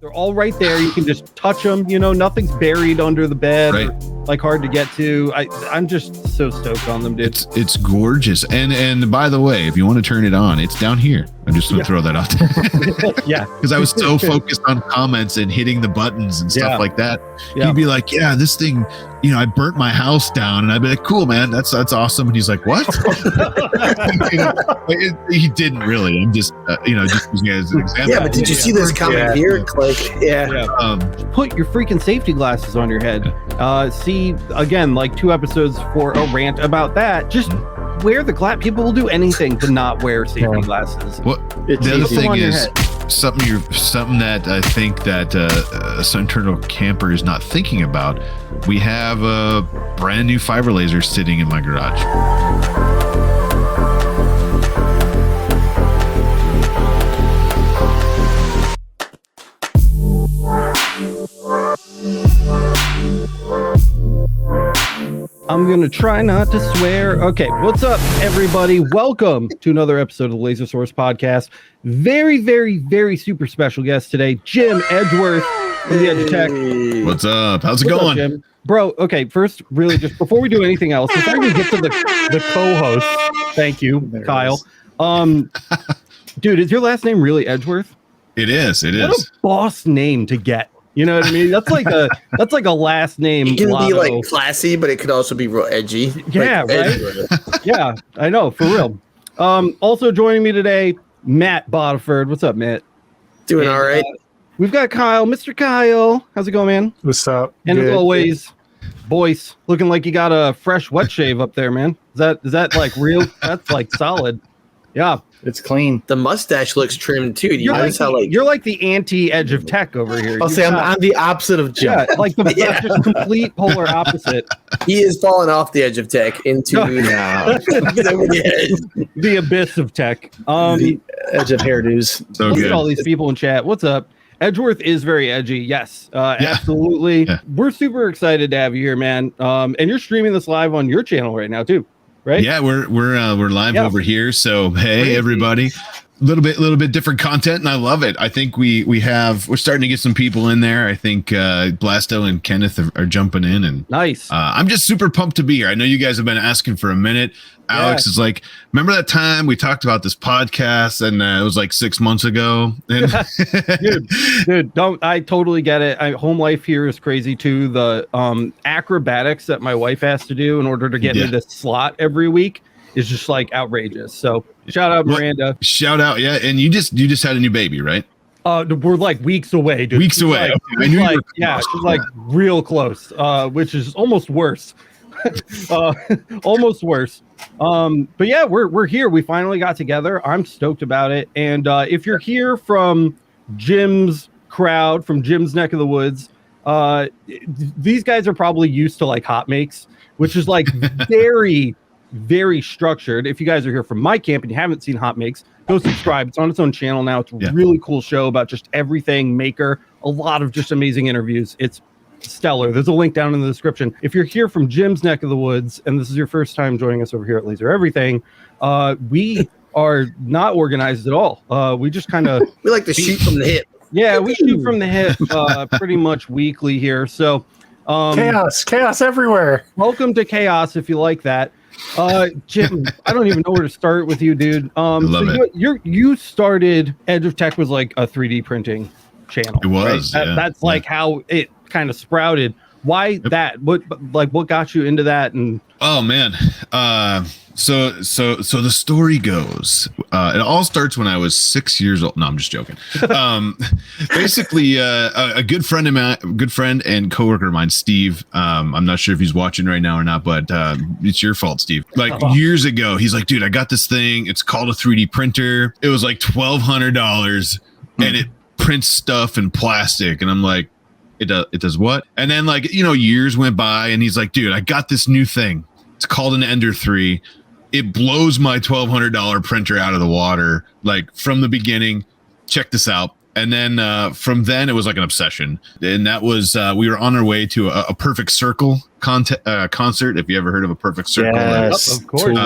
They're all right there. You can just touch them. You know, nothing's buried under the bed, Right. or, like hard to get to. I'm just so stoked on them, dude. It's gorgeous. And by the way, if you want to turn it on, it's down here. I'm just gonna throw that out there. Yeah, Because I was so focused on comments and hitting the buttons and stuff like that. Yeah. He'd be like, "Yeah, this thing, I burnt my house down," and I'd be like, "Cool, man, that's awesome." And he's like, "What?" He didn't really. I'm just, just using it as an example. Yeah, but did you see this comment here? Like, Put your freaking safety glasses on your head. See, again, like 2 episodes for a rant about that. Just wear the glass. People will do anything to not wear safety glasses. Well, the other thing is something that I think that a Central camper is not thinking about. We have a brand new fiber laser sitting in my garage. I'm going to try not to swear. Okay, what's up, everybody? Welcome to another episode of the Laser Source Podcast. Very, very, very super special guest today, Jim Edgeworth from the Edge of Tech. What's up? How's it going? Up, Jim? Bro, okay, first, really, just before we do anything else, before we get to the co-host, thank you, Kyle. Dude, is your last name really Edgeworth? It is. What a boss name to get. You know what I mean? That's like a last name. it can be like classy, but it could also be real edgy. Yeah, like, right. Yeah, I know, for real. Also joining me today, Matt Bodiford. What's up, Matt? Doing all right. We've got Kyle, Mr. Kyle. How's it going, man? What's up? And Good. as always, Boyce, looking like you got a fresh wet shave up there, man. Is that like real? That's like solid. Yeah. It's clean. The mustache looks trimmed too. You're like the anti-Edge of Tech over here. I'll say I'm the opposite of Jim. Yeah, like the just complete polar opposite. He is falling off the edge of tech into the abyss of tech. The edge of hairdos. So look good. at all these people in chat. What's up? Edgeworth is very edgy. Yes, absolutely. Yeah. We're super excited to have you here, man. And you're streaming this live on your channel right now too, right? Yeah, we're live over here. So hey, Crazy. everybody. Little bit different content, and I love it. I think we're starting to get some people in there. I think Blasto and Kenneth are jumping in, and Nice. I'm just super pumped to be here. I know you guys have been asking for a minute. Alex is like, remember that time we talked about this podcast, and it was like 6 months ago. dude, I totally get it. Home life here is crazy too. The acrobatics that my wife has to do in order to get me this slot every week is just like outrageous. So shout out Miranda. Shout out, yeah. And you just had a new baby, right? We're like weeks away, dude. Weeks away. Like, Okay. I knew you were she's like real close, which is almost worse. Almost worse. But yeah, we're here. We finally got together. I'm stoked about it. And if you're here from Jim's crowd, from Jim's neck of the woods, these guys are probably used to like hot makes, which is like very, very structured. If you guys are here from my camp and you haven't seen Hot Makes, go subscribe. It's on its own channel now. It's a really cool show about just everything maker. A lot of just amazing interviews. It's stellar. There's a link down in the description. If you're here from Jim's neck of the woods and this is your first time joining us over here at Laser Everything, we are not organized at all. We just kind of we like to shoot from the hip. Yeah, we shoot from the hip pretty much weekly here. So chaos everywhere. Welcome to chaos if you like that. Jim, I don't even know where to start with you, dude. You started Edge of Tech was like a 3D printing channel. It was. Right? That's like how it kind of sprouted. Why that? What got you into that? And oh man, so the story goes. It all starts when I was 6 years old. No, I'm just joking. Basically, a good friend and coworker of mine, Steve. I'm not sure if he's watching right now or not, but it's your fault, Steve. Like years ago, he's like, dude, I got this thing. It's called a 3D printer. It was like $1,200, and it prints stuff in plastic. And I'm like, it does what? And then years went by, and he's like, dude, I got this new thing. It's called an Ender 3. It blows my $1,200 printer out of the water, like from the beginning. Check this out. And then from then it was like an obsession. And that was, we were on our way to a Perfect Circle concert. If you ever heard of a Perfect Circle. Yes, of course.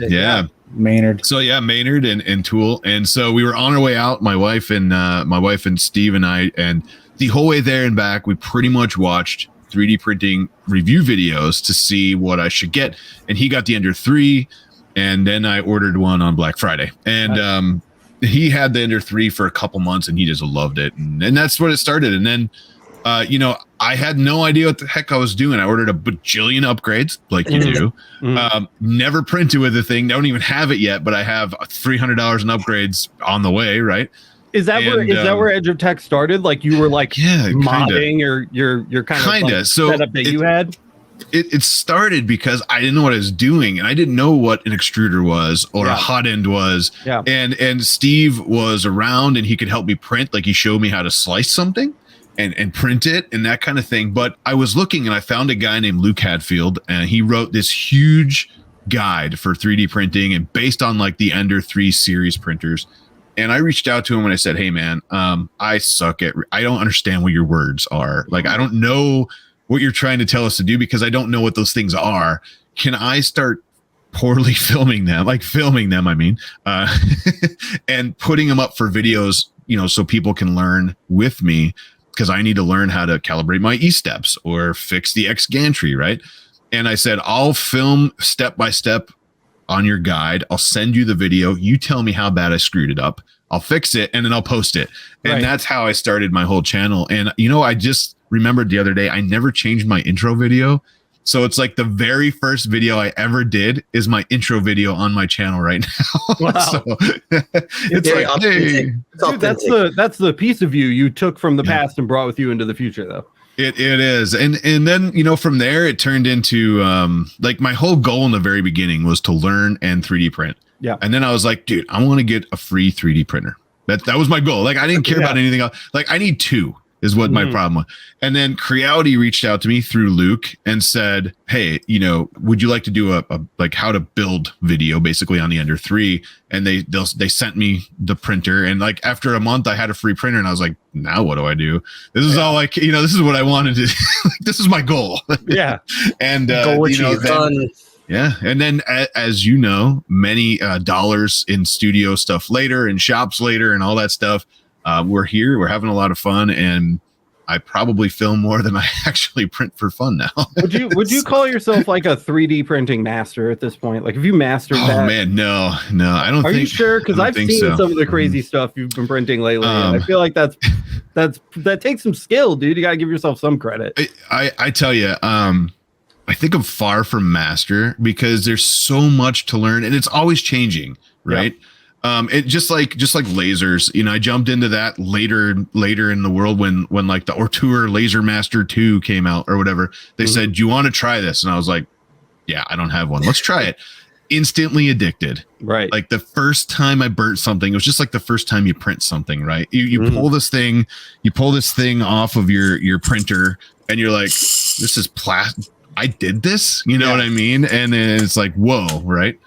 Yeah. Maynard. So yeah, Maynard and Tool. And so we were on our way out, my wife and Steve and I, and the whole way there and back, we pretty much watched 3D printing review videos to see what I should get. And he got the Ender 3, and then I ordered one on Black Friday. And he had the Ender 3 for a couple months, and he just loved it. And that's what it started. And then, you know, I had no idea what the heck I was doing. I ordered a bajillion upgrades, like you do. Never printed with the thing. Don't even have it yet, but I have $300 in upgrades on the way, right? Is that where Edge of Tech started? Like you were like modding or your kind of like setup that you had? It started because I didn't know what I was doing, and I didn't know what an extruder was or a hot end was. Yeah. And Steve was around, and he could help me print. Like he showed me how to slice something and print it and that kind of thing. But I was looking, and I found a guy named Luke Hadfield, and he wrote this huge guide for 3D printing and based on like the Ender 3 series printers. And I reached out to him and I said, hey man, I suck at, I don't understand what your words are. Like, I don't know what you're trying to tell us to do because I don't know what those things are. Can I start poorly filming them, I mean, and putting them up for videos, you know, so people can learn with me, because I need to learn how to calibrate my E-steps or fix the X gantry, right? And I said, I'll film step by step on your guide. I'll send you the video. You tell me how bad I screwed it up. I'll fix it, and then I'll post it. And that's how I started my whole channel. And, you know, I just remembered the other day, I never changed my intro video. So it's like the very first video I ever did is my intro video on my channel right now. Wow. So it's like, hey. Dude, that's the piece of you took from the past and brought with you into the future, though. It is. And then, you know, from there it turned into like my whole goal in the very beginning was to learn and 3D print. Yeah. And then I was like, dude, I want to get a free 3D printer. That was my goal. Like I didn't care about anything else. Like I need 2 is what my problem was. And then Creality reached out to me through Luke and said, hey, you know, would you like to do a like how to build video basically on the Ender 3? And they sent me the printer, and like after a month I had a free printer, and I was like, now what do I do? This is all like, you know, this is what I wanted to like, this is my goal. Yeah. And you know, then, yeah. And then as you know, many dollars in studio stuff later and shops later and all that stuff. We're here, we're having a lot of fun, and I probably film more than I actually print for fun now. Would you call yourself like a 3D printing master at this point? Like, have you mastered that? Oh man, no, I don't. Are you sure? Because I've seen some of the crazy stuff you've been printing lately. And I feel like that takes some skill, dude. You gotta give yourself some credit. I tell you, I think I'm far from master because there's so much to learn, and it's always changing, right? Yep. It just like lasers, you know, I jumped into that later in the world when like the Ortur Laser Master 2 came out or whatever. They said, do you want to try this? And I was like, yeah, I don't have one. Let's try it. Instantly addicted. Right. Like the first time I burnt something, it was just like the first time you print something, right? You pull this thing off of your printer, and you're like, this is plastic. I did this, you know what I mean? And then it's like, whoa, right?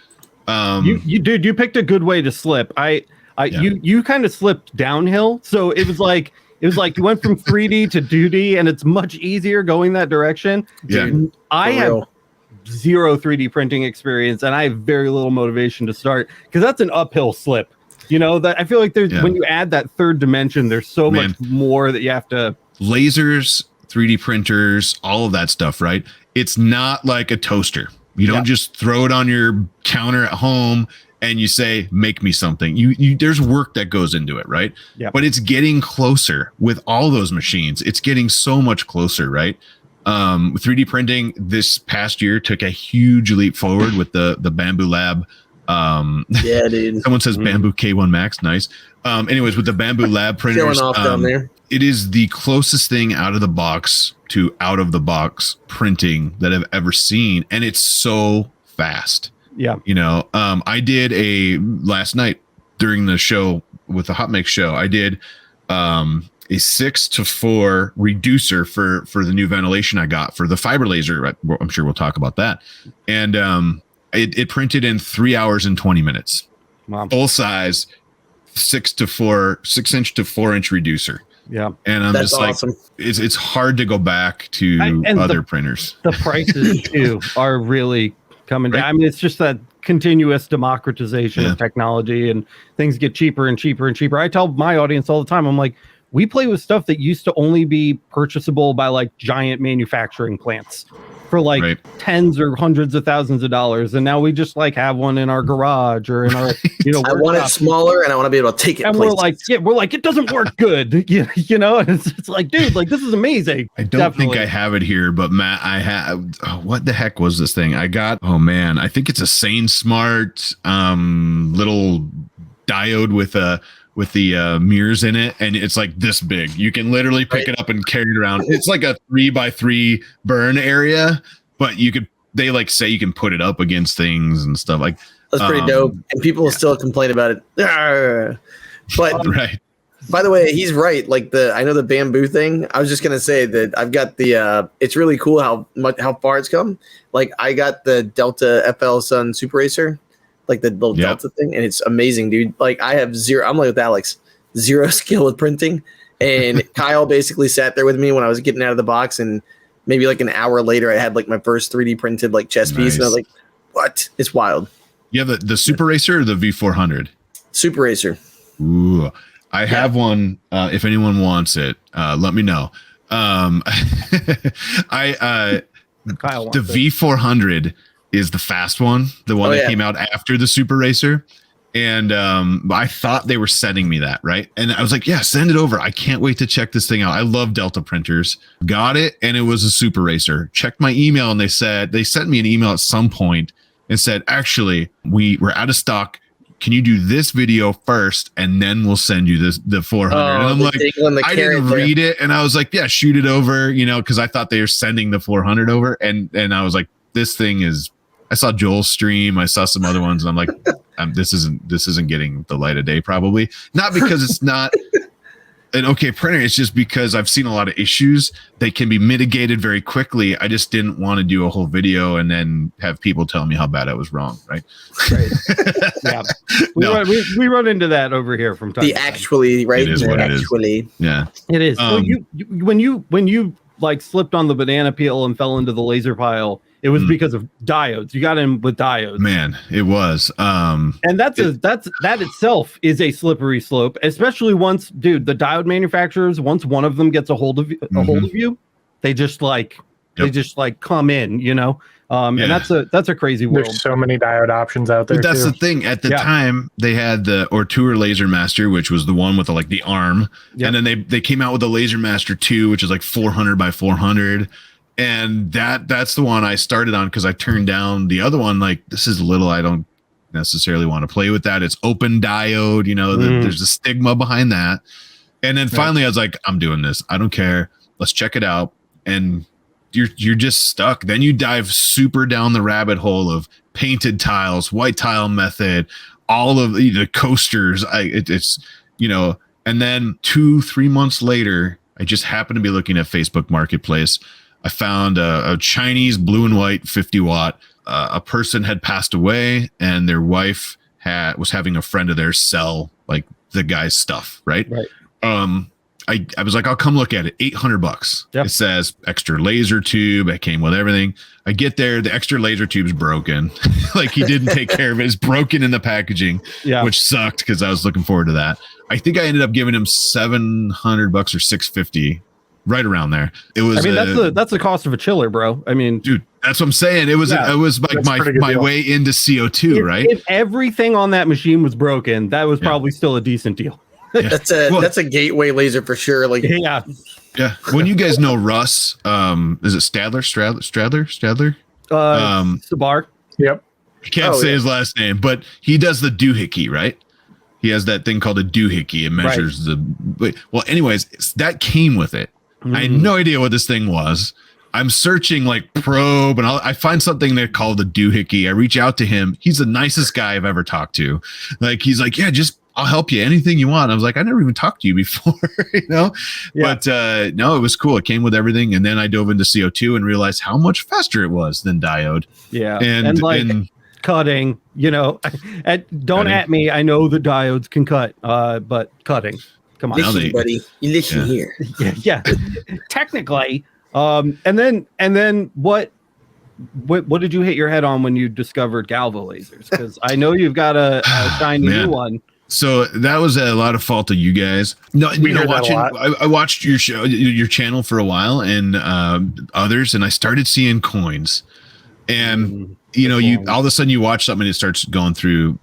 You picked a good way to slip. You kind of slipped downhill. So it was like you went from 3D to 2D, and it's much easier going that direction. Yeah. I have zero 3D printing experience, and I have very little motivation to start because that's an uphill slip. You know, that I feel like there's when you add that third dimension, there's so much more that you have to. Lasers, 3D printers, all of that stuff, right? It's not like a toaster. You don't just throw it on your counter at home and you say, make me something. There's work that goes into it, right? Yeah. But it's getting closer with all those machines. It's getting so much closer, right? 3D printing this past year took a huge leap forward with the Bambu Lab. Yeah, dude. Someone says Bambu K1 Max. Nice. Anyways, with the Bambu Lab printers, down there. It is the closest thing out of the box to out of the box printing that I've ever seen. And it's so fast. Yeah. You know, I did last night during the show with the Hot Mix show, I did a 6:4 reducer for the new ventilation I got for the fiber laser. I'm sure we'll talk about that. And it printed in 3 hours and 20 minutes. Wow. Full size 6 inch to 4 inch reducer. Yeah. And I'm just like, awesome. It's hard to go back to other printers. The prices too are really coming down. I mean, it's just that continuous democratization of technology, and things get cheaper and cheaper and cheaper. I tell my audience all the time, I'm like, we play with stuff that used to only be purchasable by like giant manufacturing plants for like tens or hundreds of thousands of dollars, and now we just like have one in our garage or in our I want it smaller, and I want to be able to take it. And we're like, it doesn't work good, you know. And it's like, dude, like this is amazing. I don't think I have it here, but Matt, I have. What the heck was this thing I got? Oh man, I think it's a Sane Smart little diode with the mirrors in it, and it's like this big. You can literally pick it up and carry it around. It's like a 3x3 burn area, but they like say you can put it up against things and stuff like. That's pretty dope, and people will still complain about it. But by the way, he's right. Like I know the bamboo thing. I was just gonna say that I've got the. It's really cool how far it's come. Like I got the Delta FL Sun Super Racer, like the little Delta thing, and it's amazing, dude. Like I have zero. I'm like with Alex, zero skill with printing, and Kyle basically sat there with me when I was getting out of the box, and maybe like an hour later, I had like my first 3D printed like chess piece, and I was like, "What? It's wild." You have the Super Racer or the V400? Super Racer. Ooh, I have one. If anyone wants it, let me know. Kyle the V400 is the fast one, the one that came out after the Super Racer. And I thought they were sending me that, right? And I was like, yeah, send it over. I can't wait to check this thing out. I love Delta printers. Got it, and it was a Super Racer. Checked my email, and they sent me an email at some point and said, actually, we're out of stock. Can you do this video first, and then we'll send you the 400? And I'm like, I didn't read it, and I was like, yeah, shoot it over, because I thought they were sending the 400 over, and I was like, this thing is. I saw Joel's stream, I saw some other ones, and I'm like, this isn't getting the light of day, probably not because it's not an okay printer. It's just because I've seen a lot of issues. They can be mitigated very quickly. I just didn't want to do a whole video and then have people tell me how bad I was wrong. Right. Yeah. We run into that over here from time to time. Actually, right? It is what actually. it is. Yeah. It is. So when you like slipped on the banana peel and fell into the laser pile, it was because of diodes. You got in with diodes. Man, it was. And that itself is a slippery slope, especially once, dude, the diode manufacturers, once one of them gets a hold of you, they just come in, and that's a crazy world. There's so many diode options out there. But that's the thing. At the time, they had the Ortur Laser Master, which was the one with the arm, and then they came out with the Laser Master 2, which is like 400 by 400. And that's the one I started on because I turned down the other one. Like, this is little. I don't necessarily want to play with that. It's open diode. There's a stigma behind that. And then finally, I was like, I'm doing this. I don't care. Let's check it out. And you're just stuck. Then you dive super down the rabbit hole of painted tiles, white tile method, all of the coasters. And then 2-3 months later, I just happened to be looking at Facebook Marketplace. I found a Chinese blue and white 50 watt. A person had passed away, and their wife was having a friend of theirs sell like the guy's stuff. Right. I was like, I'll come look at it. $800. Yep. It says extra laser tube. It came with everything. I get there. The extra laser tube's broken. Like he didn't take care of it. It's broken in the packaging, which sucked because I was looking forward to that. I think I ended up giving him $700 or $650. Right around there. It was. I mean, that's the cost of a chiller, bro. I mean, dude, that's what I'm saying. It was like my way into CO2, right? If everything on that machine was broken, that was probably still a decent deal. That's a gateway laser for sure. Like, yeah. When you guys know Russ, is it Stadler? Sabar. Yep. I can't say his last name, but he does the doohickey, right? He has that thing called a doohickey. It measures well, anyways, that came with it. I had no idea what this thing was. I'm searching like probe, and I find something they call the doohickey. I reach out to him. He's the nicest guy I've ever talked to. Like, he's like, yeah, I'll help you. Anything you want. I was like, I never even talked to you before, But no, it was cool. It came with everything. And then I dove into CO2 and realized how much faster it was than diode. Yeah. And cutting, don't at me. I know the diodes can cut, but cutting. Come on, listen, buddy. You listen here. Yeah. Technically, and then what did you hit your head on when you discovered Galvo lasers? Because I know you've got a shiny new one. So that was a lot of fault of you guys. No, We heard that a lot. I watched your show, your channel for a while, and others, and I started seeing coins. And you all of a sudden you watch something and it starts going through.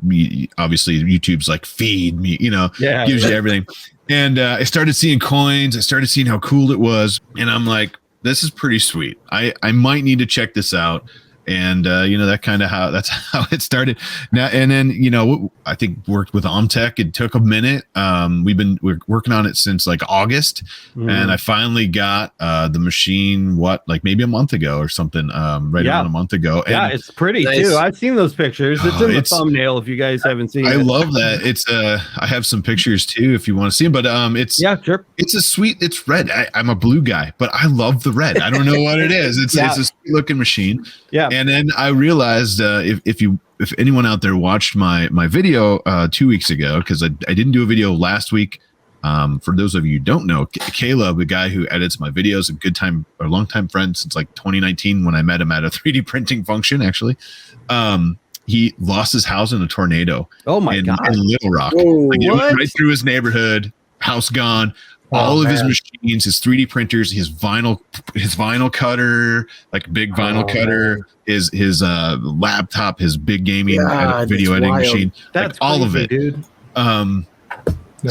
Obviously, YouTube's like feed me, gives you everything. And I started seeing coins. I started seeing how cool it was, and I'm like, this is pretty sweet. I might need to check this out. And that's how it started. Now and then, I think worked with Omtech. It took a minute. We're working on it since like August, and I finally got the machine maybe a month ago or something. Around a month ago. And it's pretty too. I've seen those pictures. It's in the thumbnail if you guys haven't seen it. I love that. It's I have some pictures too if you want to see them. But sure. It's red. I'm a blue guy, but I love the red. I don't know what it is. It's a sweet looking machine. Yeah. And then I realized if anyone out there watched my video 2 weeks ago, because I didn't do a video last week. For those of you who don't know, Caleb, the guy who edits my videos, a long-time friend since like 2019 when I met him at a 3D printing function, actually. He lost his house in a tornado. Oh my God. In Little Rock. Whoa, it went right through his neighborhood, house gone. All of his machines, his 3D printers, his vinyl cutter, like big vinyl cutter, his laptop, his big gaming video editing machine, that's all crazy, of it. Dude.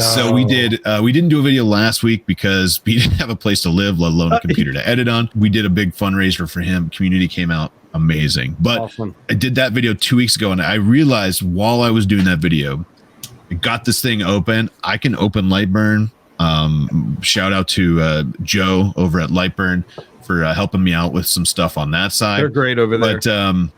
So we didn't do a video last week because we didn't have a place to live, let alone a computer to edit on. We did a big fundraiser for him. Community came out amazing. But awesome. I did that video 2 weeks ago, and I realized while I was doing that video, I got this thing open. I can open LightBurn. Shout out to Joe over at LightBurn for helping me out with some stuff on that side. They're great over there. But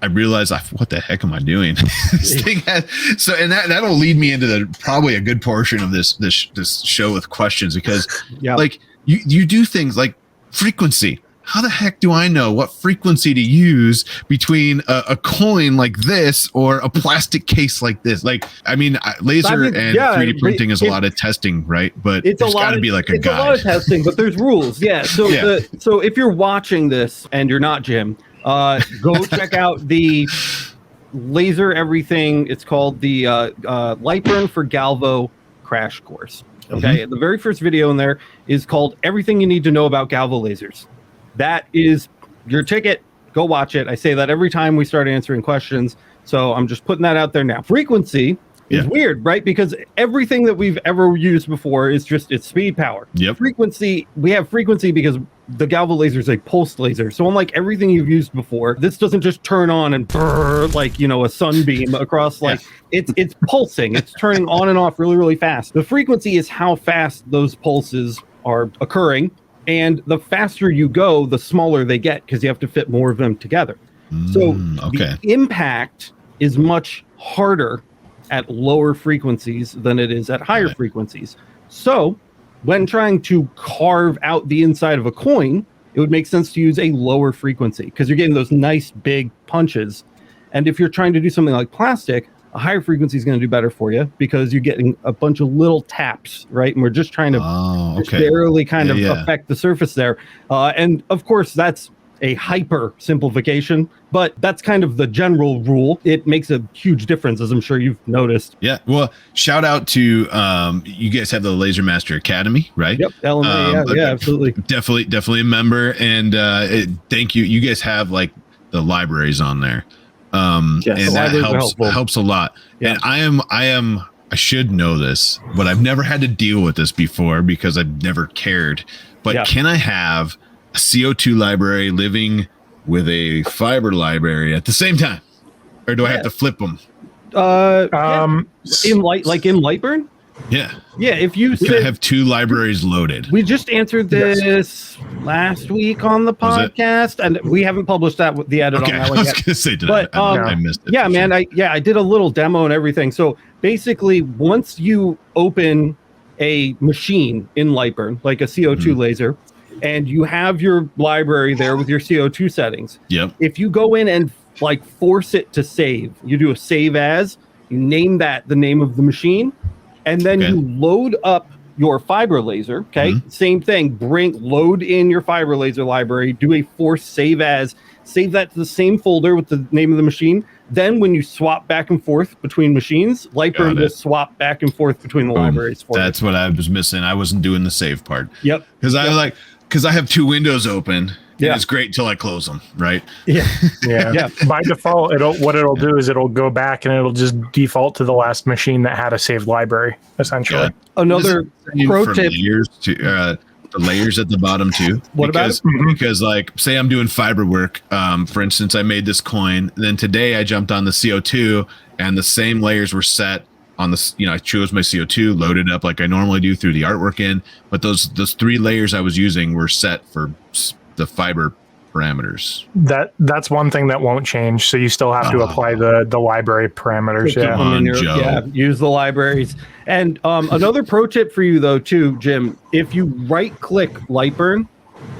I realized, what the heck am I doing? This thing and that'll lead me into probably a good portion of this show with questions, because like you do things like frequency. How the heck do I know what frequency to use between a coin like this or a plastic case like this? Like, laser and 3D printing is a lot of testing, right? But there's got to be like a guide. It's a lot of testing, but there's rules. Yeah. So so if you're watching this and you're not Jim, go check out the Laser Everything. It's called the LightBurn for Galvo crash course. Okay. The very first video in there is called Everything You Need to Know About Galvo Lasers. That is your ticket. Go watch it. I say that every time we start answering questions. So I'm just putting that out there now. Frequency is weird, right? Because everything that we've ever used before is just its speed power. Yep. Frequency, we have frequency because the Galvo laser is a pulsed laser. So unlike everything you've used before, this doesn't just turn on and brrr, like, a sunbeam across, like it's pulsing. It's turning on and off really, really fast. The frequency is how fast those pulses are occurring. And the faster you go, the smaller they get because you have to fit more of them together. So the impact is much harder at lower frequencies than it is at higher frequencies. So when trying to carve out the inside of a coin, it would make sense to use a lower frequency because you're getting those nice big punches. And if you're trying to do something like plastic, a higher frequency is going to do better for you because you're getting a bunch of little taps, right? And we're just trying to barely kind of affect the surface there. And of course, that's a hyper simplification, but that's kind of the general rule. It makes a huge difference, as I'm sure you've noticed. Yeah. Well, shout out to you guys have the Laser Master Academy, right? Yep. LMA, absolutely. Definitely a member. And thank you. You guys have like the libraries on there. And that helps a lot. And I should know this, but I've never had to deal with this before because I've never cared. But can I have a CO2 library living with a fiber library at the same time, or do I have to flip them? In LightBurn? Yeah. If you can I have two libraries loaded? We just answered this last week on the podcast, and we haven't published the edit on that one yet. I was gonna say, I missed it. Yeah, man. I did a little demo and everything. So basically, once you open a machine in LightBurn, like a CO2 laser, and you have your library there with your CO2 settings. Yep. If you go in and like force it to save, you do a save as, you name that the name of the machine. And then you load up your fiber laser. Okay, same thing. Load in your fiber laser library. Do a force save as. Save that to the same folder with the name of the machine. Then when you swap back and forth between machines, LightBurn will swap back and forth between the libraries for That's what I was missing. I wasn't doing the save part. Yep. Because I have two windows open. Yeah. It's great till I close them, right? Yeah. Yeah. By default, it'll do is it'll go back and it'll just default to the last machine that had a saved library, essentially. Yeah. Another pro tip. The layers at the bottom too. Because like say I'm doing fiber work. For instance, I made this coin. Then today I jumped on the CO2 and the same layers were set on the, I chose my CO2, loaded up like I normally do through the artwork in, but those 3 layers I was using were set for the fiber parameters. That's one thing that won't change. So you still have to apply the library parameters. Use the libraries. And another pro tip for you though too, Jim, if you right click LightBurn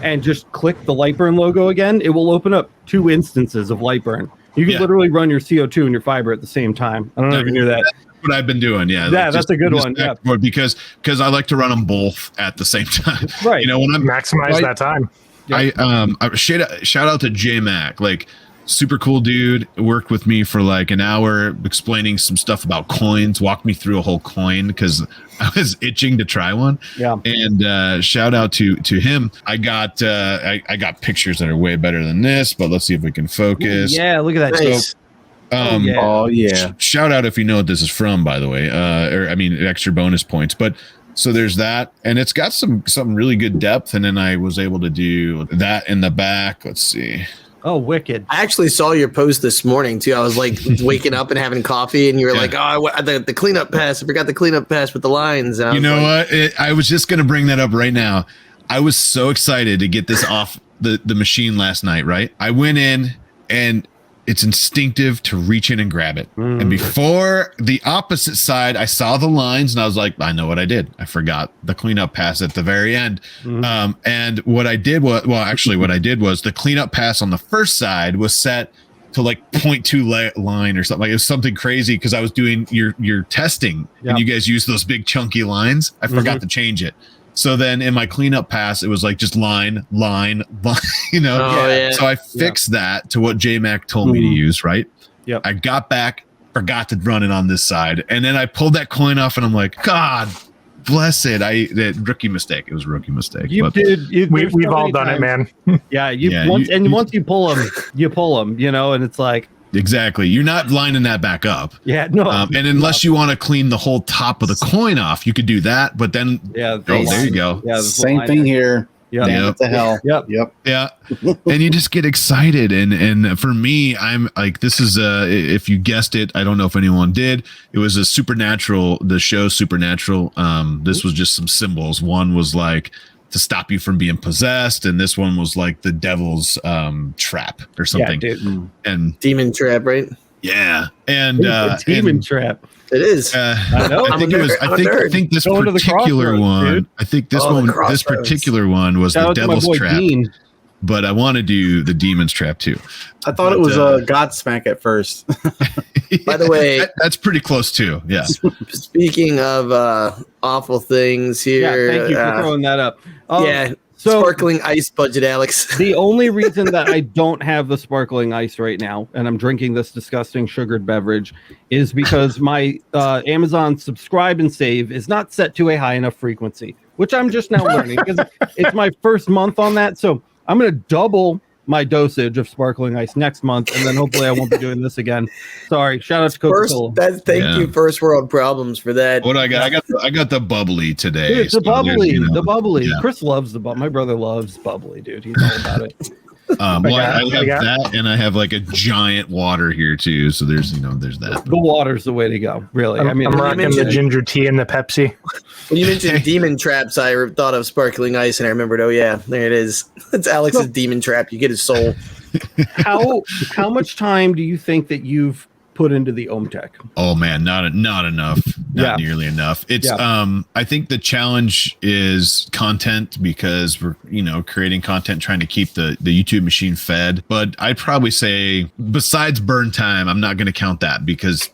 and just click the LightBurn logo again, it will open up 2 instances of LightBurn. You can literally run your CO2 and your fiber at the same time. I don't know if you knew that. That's what I've been doing. Yeah, that's a good one. Yeah. Because I like to run them both at the same time. Right. When I'm maximize that time. I shout out to J Mac, like super cool dude, worked with me for like an hour explaining some stuff about coins, walked me through a whole coin because I was itching to try one. Yeah. And shout out to him. I got pictures that are way better than this, but let's see if we can focus. Ooh, yeah, look at that. Nice. Shout out if you know what this is from, by the way. Extra bonus points. But so there's that, and it's got some really good depth, and then I was able to do that in the back. Let's see. Oh, wicked. I actually saw your post this morning too. I was like waking up and having coffee, and you were like, the cleanup pass. I forgot the cleanup pass with the lines. And I was just going to bring that up right now. I was so excited to get this off the machine last night, right? I went in and it's instinctive to reach in and grab it. And before the opposite side, I saw the lines and I was like, I know what I did. I forgot the cleanup pass at the very end. And what I did was the cleanup pass on the first side was set to like 0.2 line or something. Like it was something crazy because I was doing your testing and you guys use those big chunky lines. I forgot to change it. So then in my cleanup pass, it was like just line, So I fixed that to what JMac told me to use, right? Yep. I got back, forgot to run it on this side. And then I pulled that coin off and I'm like, God bless it. That rookie mistake. It was a rookie mistake. We've all done it, man. Once you pull them, and it's like, exactly. You're not lining that back up. Yeah, no. And unless you want to clean the whole top of the coin off, you could do that. But then, there you go. Yeah, same thing here. Yeah. What the hell? Yep. Yeah. And you just get excited. And for me, I'm like, this is if you guessed it, I don't know if anyone did. It was the show Supernatural. This was just some symbols. One was like to stop you from being possessed, and this one was like the devil's trap or something. And demon trap, right? Yeah. And demon trap. It is. I know. I think this particular one. I think this particular one was the devil's trap. Dean. But I want to do the demon's trap too. I thought it was Godsmack at first. By the way, that's pretty close too. Yeah. Speaking of awful things here, thank you for throwing that up. So, sparkling ice budget, Alex. The only reason that I don't have the sparkling ice right now, and I'm drinking this disgusting sugared beverage, is because my Amazon subscribe and save is not set to a high enough frequency, which I'm just now learning because it's my first month on that. So I'm going to double my dosage of sparkling ice next month, and then hopefully I won't be doing this again. Sorry, shout out to Coca-Cola. Thank you, first world problems for that. What I got? I got the bubbly today. Dude, the bubbly. Yeah. Chris loves the bubbly. My brother loves bubbly, dude. He's all about it. I have that, and I have like a giant water here too. So there's that. The water's the way to go, really. I'm rocking the ginger tea and the Pepsi. When you mentioned demon traps, I thought of sparkling ice, and I remembered. Oh yeah, there it is. It's Alex's demon trap. You get his soul. How much time do you think that you've put into the OhmTech? Oh man, not enough, not nearly enough. It's I think the challenge is content because we're creating content, trying to keep the YouTube machine fed. But I'd probably say besides burn time, I'm not going to count that because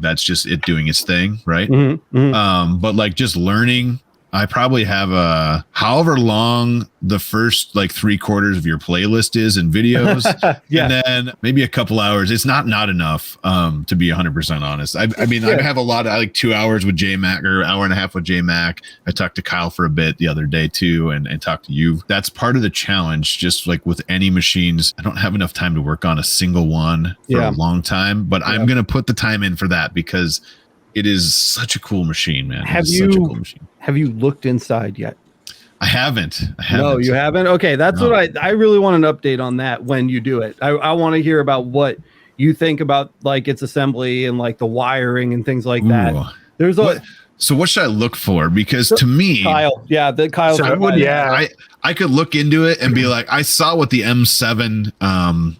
that's just it doing its thing, right? But like just learning. I probably have however long the first like 3/4 of your playlist is in videos. Yeah. And then maybe a couple hours. It's not enough, to be 100% honest. I mean, I have a lot of like 2 hours with J-Mac or hour and a half with J-Mac. I talked to Kyle for a bit the other day too, and talked to you. That's part of the challenge. Just like with any machines, I don't have enough time to work on a single one for a long time, but I'm going to put the time in for that because it is such a cool machine, man. Such a cool machine. Have you looked inside yet? I haven't. No, you haven't? Okay, that's what I really want an update on that when you do it. I want to hear about what you think about like its assembly and like the wiring and things like that. There's so what should I look for? Because to me, Kyle, I could look into it and be like, I saw what the M7, the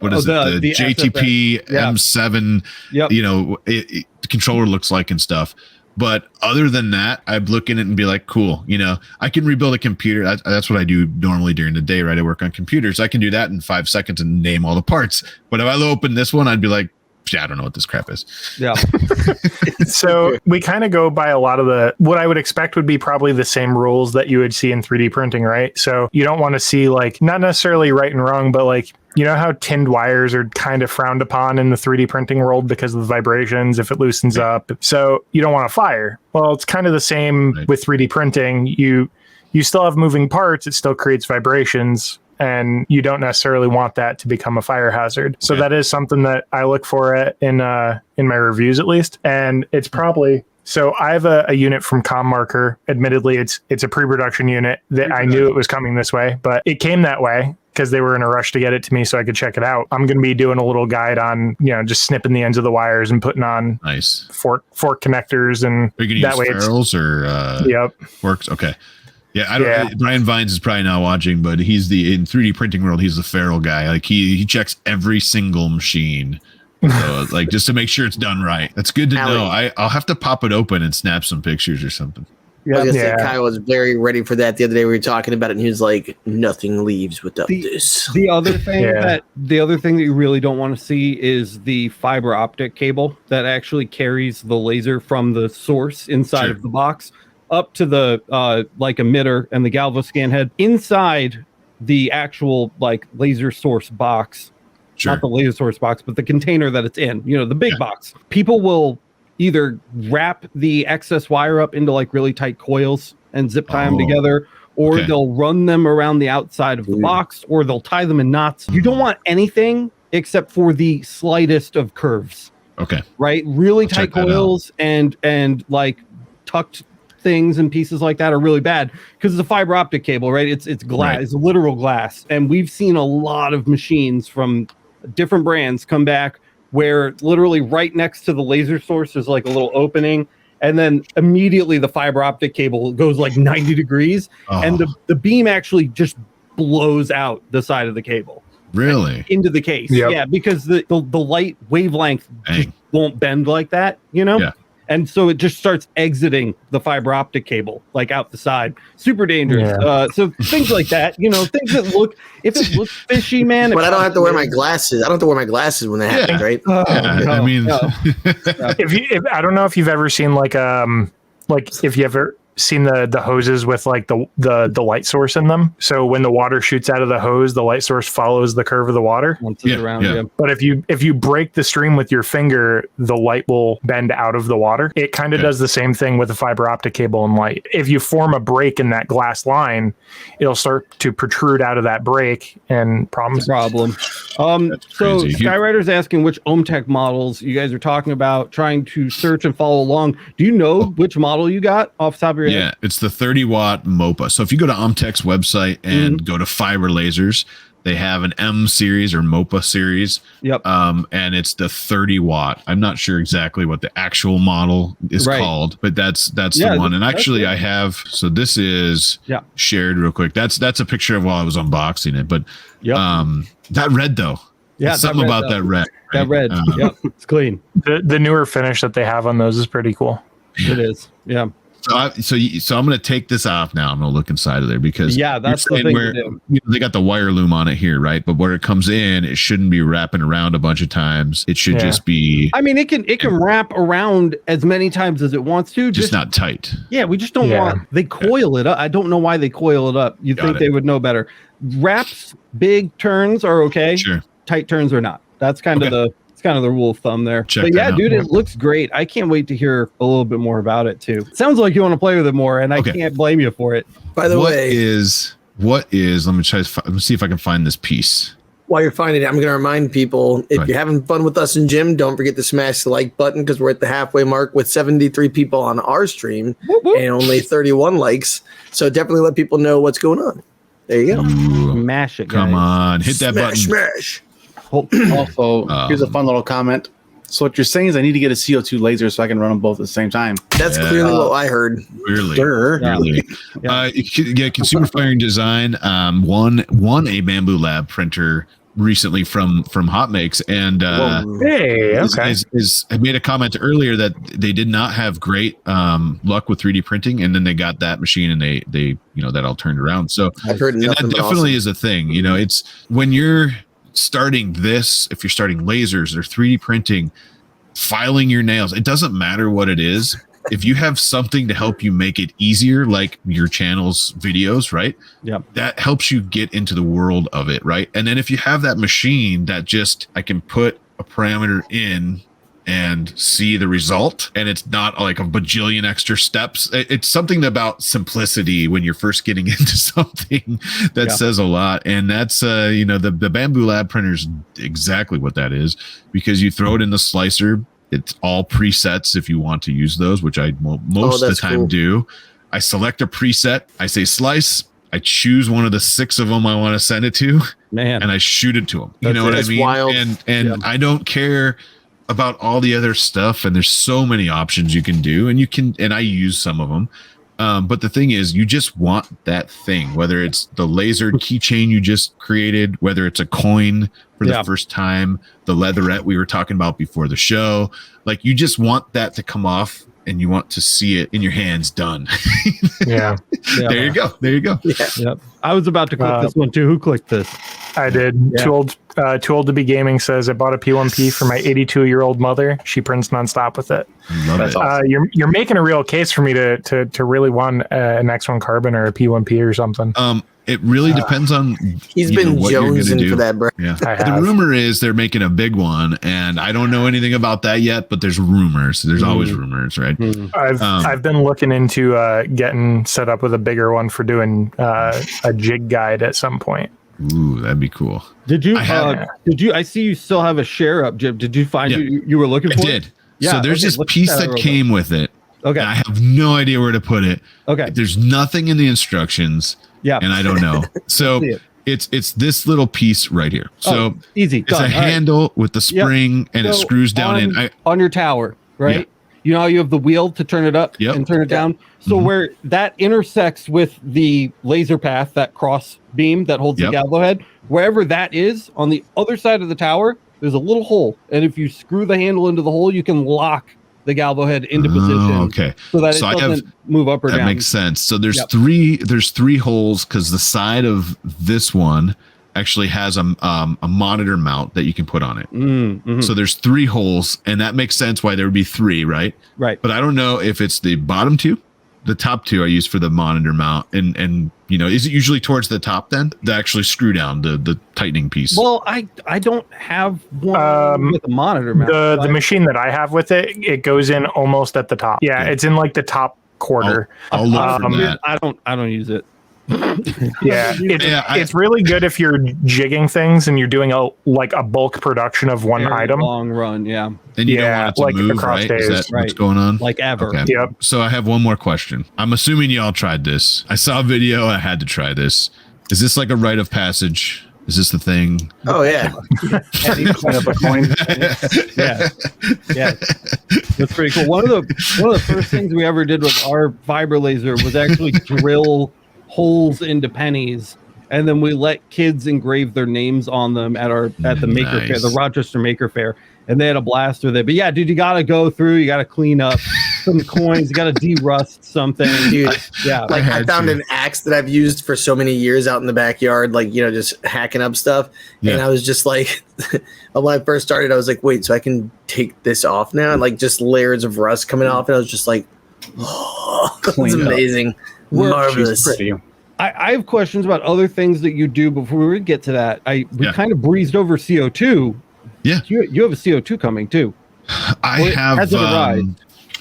JTP M7, the controller looks like and stuff. But other than that, I'd look in it and be like, cool, I can rebuild a computer. That's what I do normally during the day, right? I work on computers. I can do that in 5 seconds and name all the parts. But if I open this one, I'd be like, I don't know what this crap is. Yeah. So we kind of go by a lot of what I would expect would be probably the same rules that you would see in 3D printing, right? So you don't want to see like, not necessarily right and wrong, but like, you know how tinned wires are kind of frowned upon in the 3D printing world because of the vibrations if it loosens up. So you don't want to fire. Well, it's kind of the same with 3D printing. You still have moving parts. It still creates vibrations. And you don't necessarily want that to become a fire hazard. So that is something that I look for in my reviews, at least. And it's probably, so I have a unit from CommMarker. Admittedly, it's a pre-production unit that I knew it was coming this way, but it came that way because they were in a rush to get it to me so I could check it out. I'm going to be doing a little guide on, just snipping the ends of the wires and putting on fork connectors. And are you going to use ferrules or forks? Okay. Yeah, I don't. Brian Vines is probably not watching, but he's in 3D printing world. He's the ferrule guy. Like he checks every single machine, so, like just to make sure it's done right. That's good to know. I'll have to pop it open and snap some pictures or something. Yeah, Kyle was very ready for that the other day. We were talking about it, and he was like, "Nothing leaves without this." The other thing that you really don't want to see is the fiber optic cable that actually carries the laser from the source inside of the box up to the like emitter and the Galvo scan head inside the actual like laser source box, not the laser source box, but the container that it's in, the big box. People will either wrap the excess wire up into like really tight coils and zip tie them together, or they'll run them around the outside of the box, or they'll tie them in knots. You don't want anything except for the slightest of curves. Okay. Right? Really tight coils and like tucked things and pieces like that are really bad because it's a fiber optic cable, right? It's glass, it's literal glass. And we've seen a lot of machines from different brands come back where literally right next to the laser source is like a little opening, and then immediately the fiber optic cable goes like 90 degrees and the beam actually just blows out the side of the cable. Really? Into the case. Yep. Yeah, because the light wavelength just won't bend like that, Yeah. And so it just starts exiting the fiber optic cable, like out the side. Super dangerous. Yeah. So things like that, things that look, if it looks fishy, man. But I don't have to wear my glasses. I don't have to wear my glasses when that happens, right? I mean, if I don't know if you've ever seen like if you ever seen the hoses with like the light source in them. So when the water shoots out of the hose, the light source follows the curve of the water. But if you break the stream with your finger, the light will bend out of the water. It kind of does the same thing with a fiber optic cable and light. If you form a break in that glass line, it'll start to protrude out of that break and problems. So Skyrider's asking which OhmTech models you guys are talking about, trying to search and follow along. Do you know which model you got off the top of your head? Yeah, it's the 30-watt MOPA. So if you go to OhmTech's website and go to fiber lasers, they have an M series or MOPA series. Yep. And it's the 30-watt. I'm not sure exactly what the actual model is called, but that's the one. And actually I have, so this is shared real quick. That's a picture of while I was unboxing it. But that red though. Yeah, something about that red. Right? That red. It's clean. The newer finish that they have on those is pretty cool. It is. Yeah. So I'm going to take this off now. I'm going to look inside of there because that's the thing where they got the wire loom on it here, right? But where it comes in, it shouldn't be wrapping around a bunch of times. It should just be. I mean, it can wrap around as many times as it wants to, just not tight. Yeah, we just don't want. They coil it up. I don't know why they coil it up. You'd think they would know better. Wraps, big turns are okay. Sure. Tight turns are not. That's kind of the rule of thumb there. Check but dude, it looks great. I can't wait to hear a little bit more about it too. Sounds like you want to play with it more, and I can't blame you for it. By the way, what is? Let me see if I can find this piece. While you're finding it, I'm going to remind people, if you're having fun with us in Jim, don't forget to smash the like button because we're at the halfway mark with 73 people on our stream and only 31 likes. So definitely let people know what's going on. There you go. Smash it, guys. Come on, hit that button. Smash. Also, here's a fun little comment. So what you're saying is I need to get a CO2 laser so I can run them both at the same time. That's clearly what I heard. Clearly. Sure. Consumer Firing Design won a Bambu Lab printer recently from Hotmakes, and I made a comment earlier that they did not have great luck with 3D printing, and then they got that machine and they that all turned around. So I've heard nothing that definitely is a thing. It's when you're starting this, if you're starting lasers or 3D printing, filing your nails, it doesn't matter what it is. If you have something to help you make it easier, like your channel's videos, right? Yep. That helps you get into the world of it, right? And then if you have that machine that just, I can put a parameter in and see the result, and it's not like a bajillion extra steps. It's something about simplicity when you're first getting into something that says a lot. And that's the Bambu Lab printer is exactly what that is, because you throw it in the slicer. It's all presets if you want to use those, which I most of the time do. I select a preset, I say slice, I choose one of the 6 of them I want to send it to, and I shoot it to them. You know what I mean? Wild. And I don't care about all the other stuff, and there's so many options you can do, and I use some of them. But the thing is, you just want that thing, whether it's the laser keychain you just created, whether it's a coin for the first time, the leatherette we were talking about before the show, like you just want that to come off and you want to see it in your hands done. There you go. Yep. I was about to click this one too. Who clicked this? I did. Too old to be gaming says I bought a P1P for my 82-year-old mother. She prints nonstop with it. That's awesome. You're making a real case for me to really want an X1 Carbon or a P1P or something. It really depends on he's been jonesing for that, bro. Yeah. The rumor is they're making a big one, and I don't know anything about that yet, but there's rumors. There's always rumors, right? I've been looking into getting set up with a bigger one for doing a jig guide at some point. Ooh, that'd be cool. Did you? I see you still have a share up, Jim. Did you find you were looking for? I did. Yeah. So there's this piece that came with it. Okay. I have no idea where to put it. Okay. There's nothing in the instructions. Yeah. And I don't know. So it's this little piece right here. So easy. It's a handle with the spring and it screws down in on your tower, right? Yeah. You know how you have the wheel to turn it up and turn it down? So where that intersects with the laser path, that cross beam that holds the Galvo head, wherever that is on the other side of the tower, there's a little hole. And if you screw the handle into the hole, you can lock the Galvo head into position. Okay. So that it doesn't move up or down. That makes sense. So there's three holes because the side of this one actually has a monitor mount that you can put on it. So there's 3 holes, and that makes sense why there would be 3, right? Right. But I don't know if it's the bottom 2, the top 2 I use for the monitor mount, and is it usually towards the top then? The actually screw down the tightening piece. Well, I don't have one with a monitor mount. The machine that I have with it goes in almost at the top. Yeah, it's in like the top quarter. I'll look for that. I don't use it. It's really good if you're jigging things and you're doing a bulk production of one item. Long run, and you don't want it to move, right? Days. Is that what's going on? Like ever. Okay. Yep. So I have one more question. I'm assuming y'all tried this. I saw a video. I had to try this. Is this like a rite of passage? Is this the thing? Oh yeah. Kind of a coin. Yeah. That's pretty cool. One of the first things we ever did with our fiber laser was actually drill holes into pennies, and then we let kids engrave their names on them at the Maker Fair, the Rochester Maker Fair, and they had a blast with it. But yeah, dude, you gotta go through, you gotta clean up, some coins. You got to de-rust something. Dude, yeah. Like I found an axe that I've used for so many years out in the backyard, like, you know, just hacking up stuff. Yeah. And I was just like, when I first started, I was like, wait, so I can take this off now? And like just layers of rust coming off. And I was just like, oh, it's amazing. Marvelous. I have questions about other things that you do before we get to that. We kind of breezed over CO2. Yeah. You have a CO2 coming too. I have.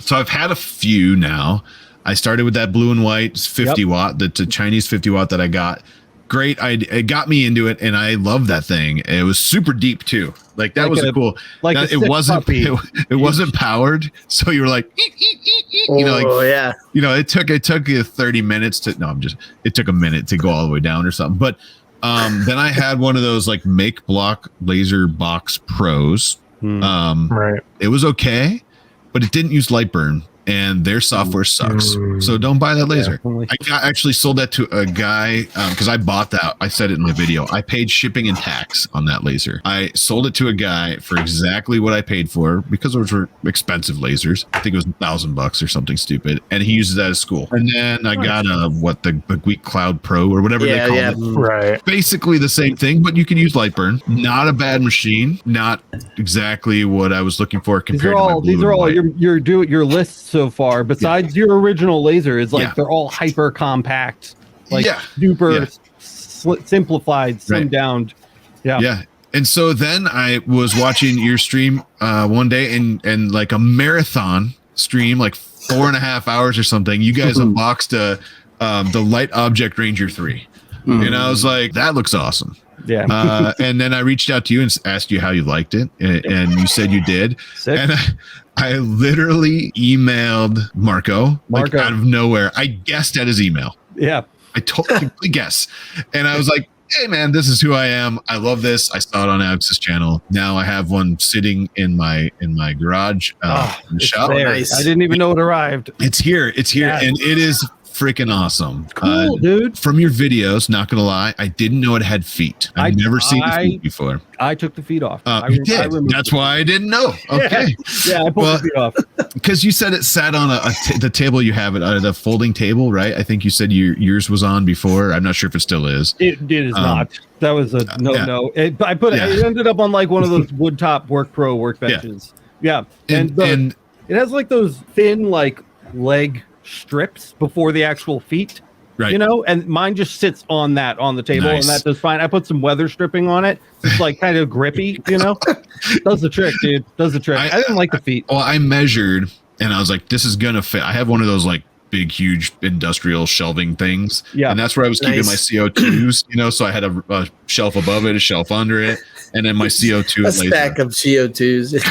So I've had a few now. I started with that blue and white 50 watt, the Chinese 50 watt that I got. Great. It got me into it, and I love that thing. It was super deep too. Like that was cool. Like now, it wasn't powered, so you were like, you know, like you know, it took you 30 minutes to. No, it took a minute to go all the way down or something. But then I had one of those like Make Block Laser Box Pros. Right. It was okay, but it didn't use LightBurn, and their software sucks. So don't buy that laser. I actually sold that to a guy because I bought that. I said it in my video. I paid shipping and tax on that laser. I sold it to a guy for exactly what I paid for because those were expensive lasers. I think it was $1,000 or something stupid. And he uses that at school. And then I got the Weak Cloud Pro or whatever they call it. Right. Basically the same thing, but you can use LightBurn. Not a bad machine. Not exactly what I was looking for compared to my blue these are all and white. your lists so far. Besides your original laser, is like they're all hyper compact, like super simplified, slimmed down. Yeah. And so then I was watching your stream one day and like a marathon stream, like 4.5 hours or something. You guys unboxed the Light Object Ranger 3. And I was like, that looks awesome. Yeah. And then I reached out to you and asked you how you liked it. And you said you did. Sick. And I literally emailed Marco like out of nowhere. I guessed at his email. Yeah. I totally guess. And I was like, hey man, this is who I am. I love this. I saw it on Alex's channel. Now I have one sitting in my garage in the shop. Nice. I didn't even know it arrived. It's here. And it is freaking awesome. Cool, dude. From your videos, not gonna lie, I didn't know it had feet. I've never seen the feet before. I took the feet off. You did. That's why I didn't know. Okay. Yeah, I pulled the feet off. Because you said it sat on the table you have it, the folding table, right? I think you said yours was on before. I'm not sure if it still is. It is not. That was a no. It ended up on like one of those wood top Work Pro workbenches. Yeah. And it has like those thin like leg strips before the actual feet, right? You know, and mine just sits on the table, and that does fine. I put some weather stripping on it. It's like kind of grippy, you know. Does the trick, dude. Does the trick. I didn't like the feet. Well, I measured, and I was like, this is gonna fit. I have one of those like big, huge industrial shelving things, and that's where I was keeping my CO2s. You know, so I had a shelf above it, a shelf under it, and then my CO2 a stack of CO2s.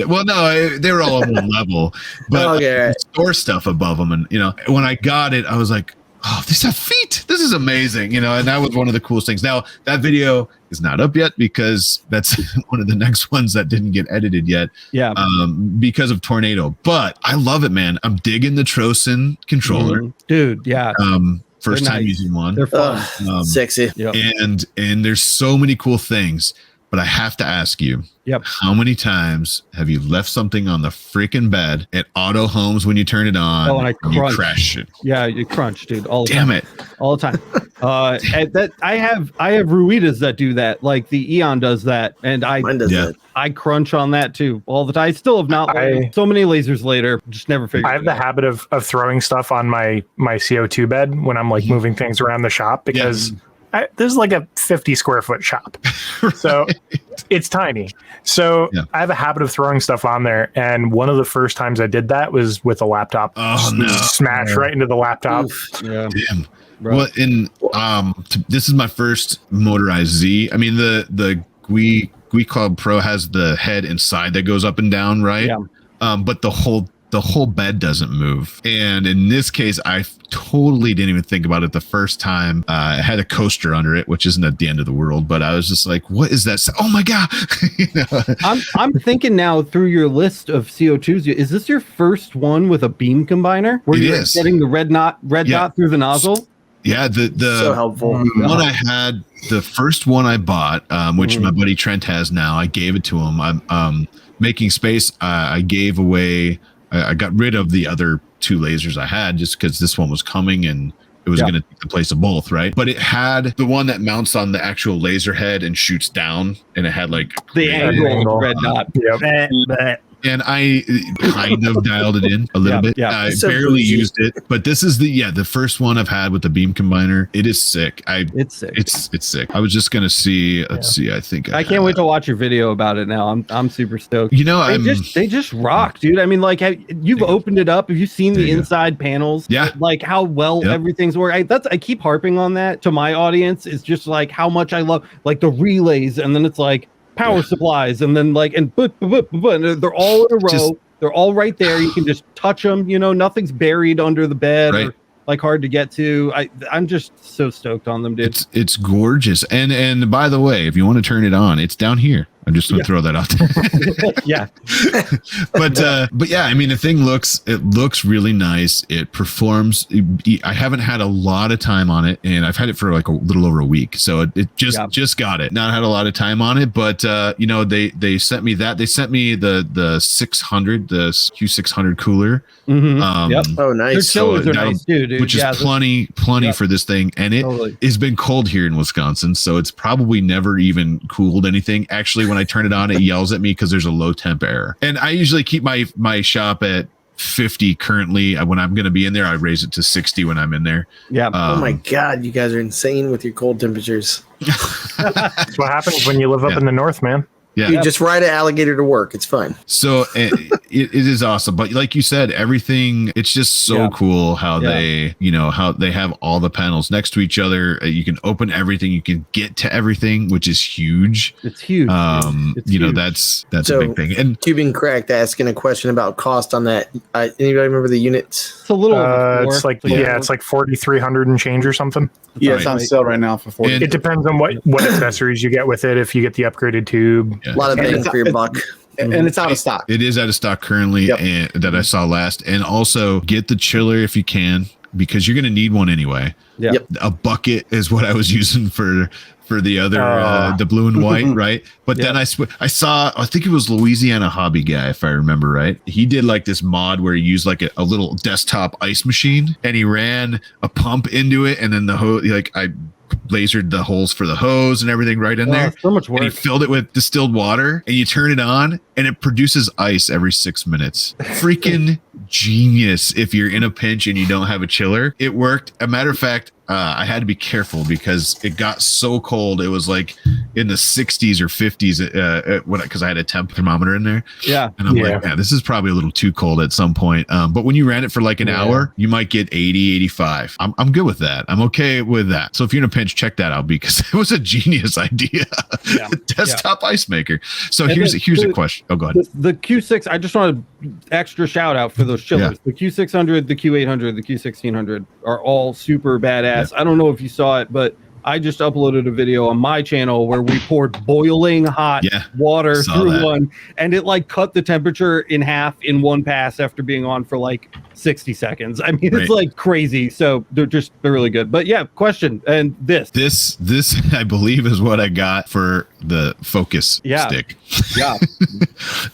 Well, no, they were all on one level, but store stuff above them. And you know, when I got it, I was like, oh, these have feet. This is amazing, you know. And that was one of the coolest things. Now that video is not up yet because that's one of the next ones that didn't get edited yet. Yeah. Because of Tornado, but I love it, man. I'm digging the Trosen controller, dude. Yeah. First time using one. They're fun, sexy. Yep. And there's so many cool things. But I have to ask you, how many times have you left something on the freaking bed at auto homes when you turn it on? Oh, and you crash it. Yeah, you crunch, dude. All the time. Damn it. All the time. And that I have Ruidas that do that. Like the Eon does that. And Mine does that. I crunch on that too all the time. I still have not so many lasers later. Just never figured I have the habit of throwing stuff on my CO2 bed when I'm like moving things around the shop because there's like a 50 square foot shop. So it's tiny. So I have a habit of throwing stuff on there. And one of the first times I did that was with a laptop. Oh, no. Smash right into the laptop. Yeah. Damn. Well, this is my first motorized Z. I mean, the Gui Club Pro has the head inside that goes up and down, right? Yeah. But the whole bed doesn't move. And in this case, I totally didn't even think about it the first time. It had a coaster under it, which isn't at the end of the world, but I was just like, what is that? Oh my God. You know? I'm thinking now through your list of CO2s, is this your first one with a beam combiner where you're getting the red dot through the nozzle? Yeah, the so helpful. One I had, the first one I bought, which my buddy Trent has now, I gave it to him. I'm making space. I gave away I got rid of the other 2 lasers I had just because this one was coming and it was going to take the place of both, right? But it had the one that mounts on the actual laser head and shoots down, and it had like the angle red dot. And I kind of dialed it in a little bit. Yeah. I barely used it, but this is the first one I've had with the beam combiner. It is sick. It's sick. It's sick. I was just gonna see. Let's see. I think I can't wait to watch your video about it now. I'm super stoked. You know, they just rock, dude. I mean, like, you've opened it up. Have you seen the inside panels? Yeah. Like how well everything's working. I keep harping on that to my audience. It's just like how much I love like the relays, and then it's like power supplies, and then like and they're all in a row. They're all right there. You can just touch them. You know, nothing's buried under the bed or like hard to get to. I'm just so stoked on them, dude. It's gorgeous. And by the way, if you want to turn it on, it's down here. I'm just gonna throw that out there. Yeah. but yeah, I mean, the thing looks really nice. It performs. I haven't had a lot of time on it, and I've had it for like a little over a week. So it just got it. Not had a lot of time on it, but you know, they sent me that. They sent me the 600, the Q600 cooler. Mm-hmm. Oh, nice. Their chillers are nice too, dude. Which is plenty for this thing, and it has been cold here in Wisconsin, so it's probably never even cooled anything. Actually, when I turn it on, it yells at me because there's a low temp error. And I usually keep my shop at 50 currently. When I'm going to be in there, I raise it to 60 when I'm in there. Yeah. Oh my God, you guys are insane with your cold temperatures. That's what happens when you live up in the north, man. Yeah. You just ride an alligator to work. It's fine. So it is awesome. But like you said, everything, it's just so cool how they, you know, how they have all the panels next to each other. You can open everything. You can get to everything, which is huge. It's huge. It's you know, huge. that's a big thing. And Cubing Cracked asking a question about cost on that. Anybody remember the units? It's a little it's like it's like 4,300 and change or something. Yeah, it's on sale right now for 40. It depends on what accessories you get with it. If you get the upgraded tube, a lot of bang for your buck. And it's out of stock. It is out of stock currently, and that I saw last. And also get the chiller if you can, because you're going to need one anyway. Yeah. A bucket is what I was using for the other the blue and white, right? But then I saw, I think it was Louisiana Hobby Guy, if I remember right. He did like this mod where he used like a little desktop ice machine, and he ran a pump into it, and then the hose, like I lasered the holes for the hose and everything right in there. So much work. And he filled it with distilled water, and you turn it on and it produces ice every 6 minutes. Freaking genius. If you're in a pinch and you don't have a chiller, it worked. A matter of fact, I had to be careful because it got so cold. It was like in the 60s or 50s because I had a temp thermometer in there. Yeah. And I'm like, man, this is probably a little too cold at some point. But when you ran it for like an hour, you might get 80, 85. I'm good with that. I'm okay with that. So if you're in a pinch, check that out because it was a genius idea. Desktop ice maker. So here's a question. Oh, go ahead. The Q6, I just want to extra shout out for those chillers. The Q600, the Q800, the Q1600 are all super badass. I don't know if you saw it, but I just uploaded a video on my channel where we poured boiling hot water through one, and it like cut the temperature in half in one pass after being on for like 60 seconds. I mean, it's like crazy. So they're really good. But yeah, question. And this I believe is what I got for the focus stick. Yeah.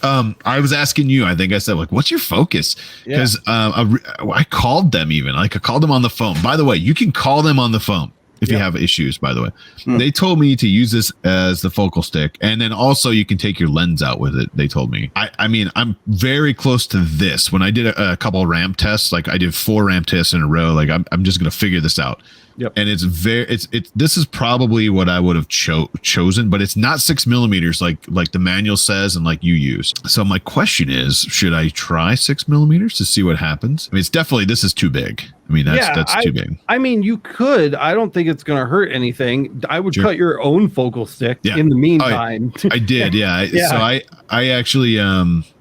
I was asking you, I think I said like, what's your focus? Because I called them even. Like I called them on the phone. By the way, you can call them on the phone if you have issues, by the way. They told me to use this as the focal stick, and then also you can take your lens out with it, they told me. I mean, I'm very close to this. When I did a couple ramp tests, like I did 4 ramp tests in a row, like I'm just going to figure this out. Yep. And this is probably what I would have chosen, but it's not 6 millimeters like the manual says and like you use. So my question is, should I try 6 millimeters to see what happens? I mean, this is too big. I mean, that's too big. I mean, you could. I don't think it's going to hurt anything. I would cut your own focal stick in the meantime. I did, So I actually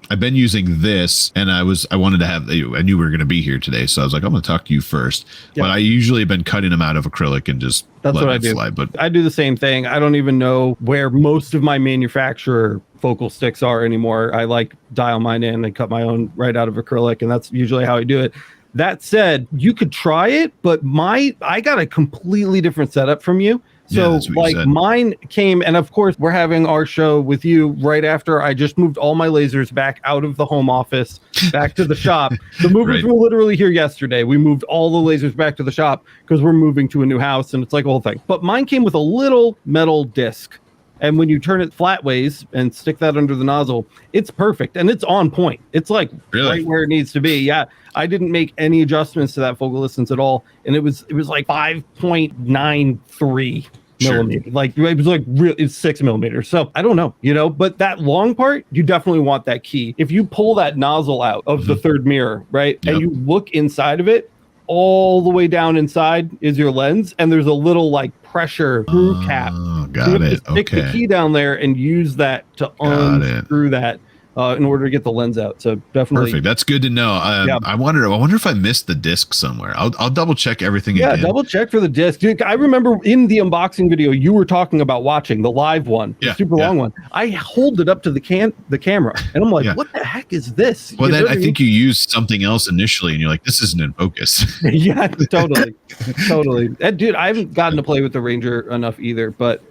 I've been using this, and I wanted to have. I knew we were going to be here today, so I was like, I'm going to talk to you first. But I usually have been cutting them out of acrylic and just that's what I do. Fly, but I do the same thing. I don't even know where most of my manufacturer focal sticks are anymore. I like dial mine in and cut my own right out of acrylic, and that's usually how I do it. That said, you could try it, but I got a completely different setup from you. So like mine came, and of course we're having our show with you right after I just moved all my lasers back out of the home office, back to the shop. The movers were literally here yesterday. We moved all the lasers back to the shop because we're moving to a new house, and it's like a whole thing. But mine came with a little metal disc. And when you turn it flat ways and stick that under the nozzle, it's perfect. And it's on point. It's like right where it needs to be. Yeah. I didn't make any adjustments to that focal distance at all. And it was like 5.93 millimeters. Like it was like it's 6 millimeters. So I don't know, but that long part, you definitely want that key. If you pull that nozzle out of the third mirror, right? And you look inside of it, all the way down inside is your lens. And there's a little like pressure screw cap. Got it. Stick the key down there and use that to unscrew that in order to get the lens out. So definitely perfect. That's good to know. I wonder if I missed the disc somewhere. I'll double check everything. Yeah, double check for the disc. Dude, I remember in the unboxing video you were talking about watching the live one, the super long one. I hold it up to the camera and I'm like, what the heck is this? Well, then I think you used something else initially and you're like, this isn't in focus. Yeah, totally. And dude, I haven't gotten to play with the Ranger enough either, but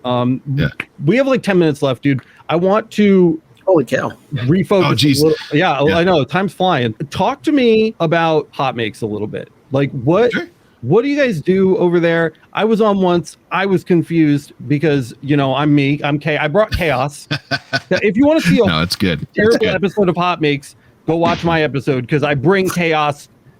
we have like 10 minutes left, dude. I want to holy cow. Refocus. Oh, geez. Yeah, I know. Time's flying. Talk to me about hot makes a little bit. Like what do you guys do over there? I was on once. I was confused because, I'm me. I'm I brought chaos. If you want to see it's good. Terrible episode of hot makes, go watch my episode because I bring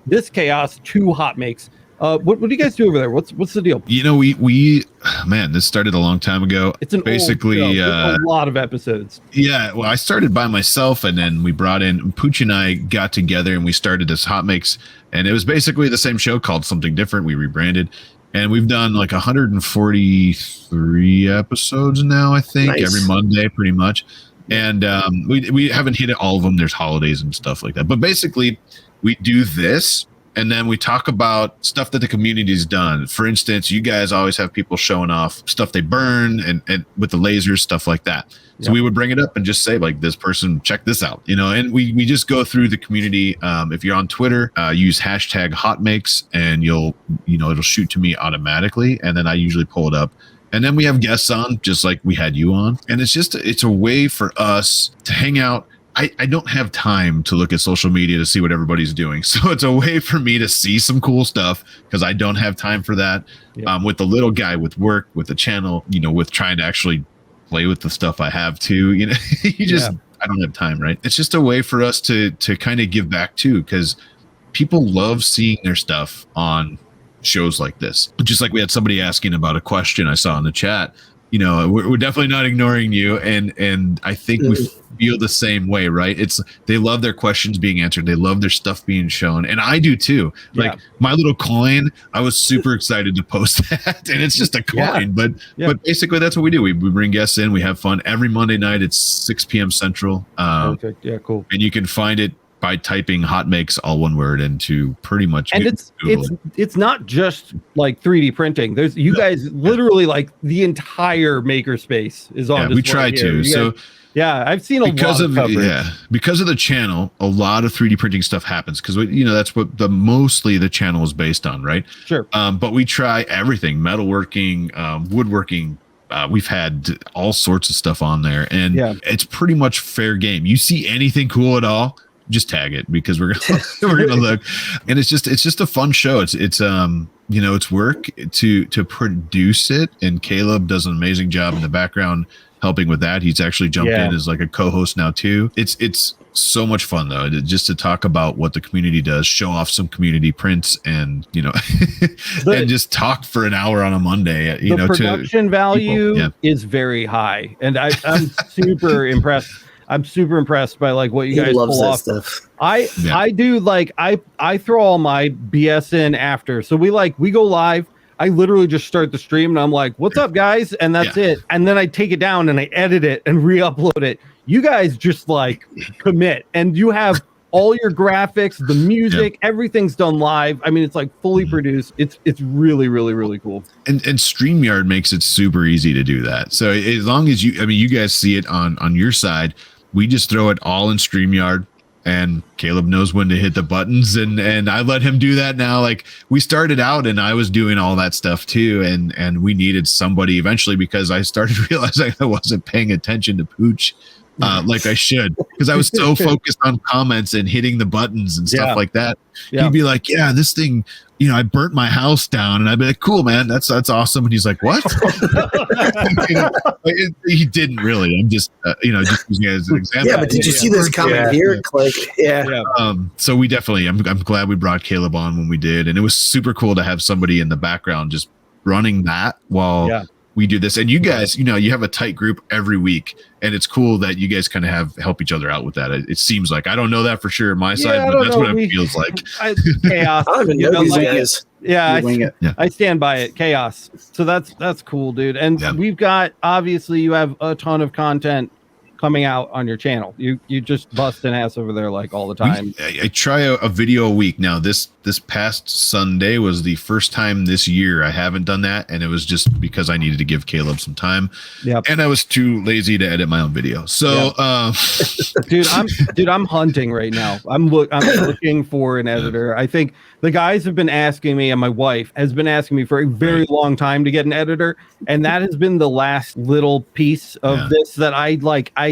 this chaos to hot makes. What do you guys do over there? What's the deal? We this started a long time ago. It's basically a lot of episodes. Yeah, well, I started by myself, and then we brought in Pooch and I got together, and we started this hot makes, and it was basically the same show called something different. We rebranded, and we've done like 143 episodes now. I think every Monday, pretty much, and we haven't hit all of them. There's holidays and stuff like that, but basically, we do this. And then we talk about stuff that the community's done. For instance, you guys always have people showing off stuff they burn and with the lasers, stuff like that. So we would bring it up and just say, like, this person, check this out, and we just go through the community. If you're on Twitter, use hashtag hotmakes and it'll shoot to me automatically. And then I usually pull it up. And then we have guests on, just like we had you on. And it's a way for us to hang out. I don't have time to look at social media to see what everybody's doing. So it's a way for me to see some cool stuff because I don't have time for that. With the little guy, with work, with the channel, with trying to actually play with the stuff I have too, I don't have time, right? It's just a way for us to kind of give back too, because people love seeing their stuff on shows like this. Just like we had somebody asking about a question I saw in the chat. We're definitely not ignoring you, and I think we feel the same way, right? They love their questions being answered, they love their stuff being shown, and I do too. Like my little coin, I was super excited to post that, and it's just a coin, but basically that's what we do. We bring guests in, we have fun every Monday night. It's 6 p.m. Central. Perfect. Yeah, cool. And you can find it by typing hot makes, all one word, into pretty much. And it's not just like 3D printing. There's guys literally like the entire maker space is on. Yeah, we try to. So I've seen because of the channel, a lot of 3D printing stuff happens because that's what mostly the channel is based on, right? Sure. But we try everything: metalworking, woodworking. We've had all sorts of stuff on there, and it's pretty much fair game. You see anything cool at all, just tag it because we're gonna look. And it's just a fun show. It's work to produce it, and Caleb does an amazing job in the background helping with that. He's actually jumped in as like a co-host now too. It's so much fun though, just to talk about what the community does, show off some community prints, and and just talk for an hour on a Monday. The production value is very high, and I'm super impressed. I'm super impressed by like what you guys pull off. Stuff. I do like I throw all my BS in after. So we go live. I literally just start the stream and I'm like, "What's up, guys?" And that's it. And then I take it down and I edit it and re-upload it. You guys just like commit, and you have all your graphics, the music, everything's done live. I mean, it's like fully produced. It's really, really, really cool. And StreamYard makes it super easy to do that. So as long as you guys see it on your side. We just throw it all in StreamYard, and Caleb knows when to hit the buttons, and I let him do that now. Like, we started out and I was doing all that stuff too, and we needed somebody eventually because I started realizing I wasn't paying attention to Pooch like I should, because I was so focused on comments and hitting the buttons and stuff like that. He'd be like, yeah, this thing, you know, I burnt my house down, and I'd be like, cool, man, that's awesome. And he's like, what? He didn't really. I'm just you know, just using it as an example. Yeah, but did you see this comment here? Like, so we definitely, I'm glad we brought Caleb on when we did, and it was super cool to have somebody in the background just running that while we do this. And you guys, you know, you have a tight group every week, and it's cool that you guys kind of help each other out with that. It seems like, I don't know that for sure on my side, but that's what it feels like. Chaos. I don't even know these guys. I stand by it. Chaos. So that's cool, dude. And we've got, obviously, you have a ton of content coming out on your channel. You just bust an ass over there like all the time. I try a video a week now. This past Sunday was the first time this year I haven't done that, and it was just because I needed to give Caleb some time. And I was too lazy to edit my own video. So dude, I'm hunting right now. I'm looking for an editor. I think the guys have been asking me, and my wife has been asking me for a very long time to get an editor, and that has been the last little piece of this that I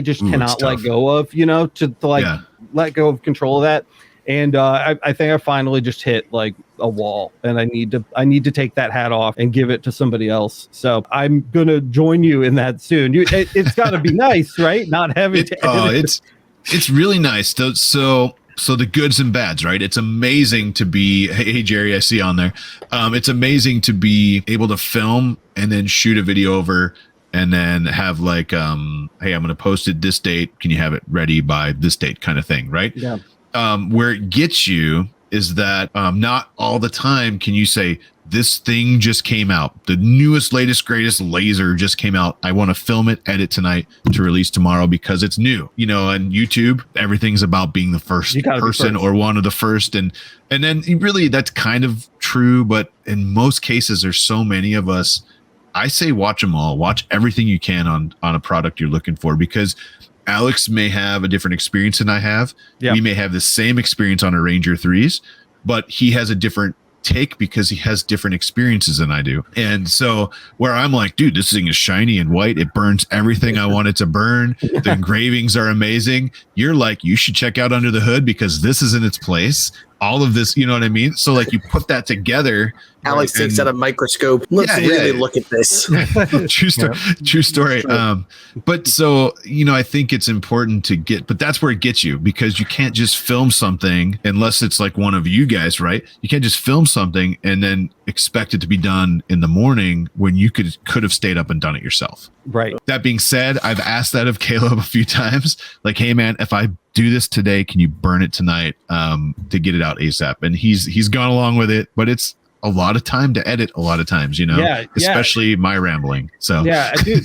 just cannot let go of, you know, to let go of control of that. And I think I finally just hit like a wall, and I need to take that hat off and give it to somebody else. So I'm gonna join you in that soon. It's got to be nice, right? Not having to edit. It's really nice. So the goods and bads, right? It's amazing to be, hey Jerry, I see on there. It's amazing to be able to film and then shoot a video over, and then have like, hey, I'm going to post it this date. Can you have it ready by this date, kind of thing, right? Yeah. Where it gets you is that not all the time can you say, this thing just came out. The newest, latest, greatest laser just came out. I want to film it, edit tonight to release tomorrow because it's new. You know, on YouTube, everything's about being the first person or one of the first. And then really that's kind of true. But in most cases, there's so many of us. I say watch them all. Watch everything you can on a product you're looking for, because Alex may have a different experience than I have. We may have the same experience on a Ranger 3s, but he has a different take because he has different experiences than I do. And so where I'm like, dude, this thing is shiny and white. It burns everything I want it to burn. The engravings are amazing. You're like, you should check out under the hood because this is in its place. All of this, you know what I mean? So like you put that together. Alex takes out a microscope. Let's really look at this. True story. But so, you know, I think it's important to but that's where it gets you, because you can't just film something unless it's like one of you guys, right? You can't just film something and then expect it to be done in the morning when you could have stayed up and done it yourself. Right. That being said, I've asked that of Caleb a few times, like, hey man, if I do this today, can you burn it tonight to get it out ASAP? And he's gone along with it, but it's a lot of time to edit a lot of times, you know, especially my rambling. So dude,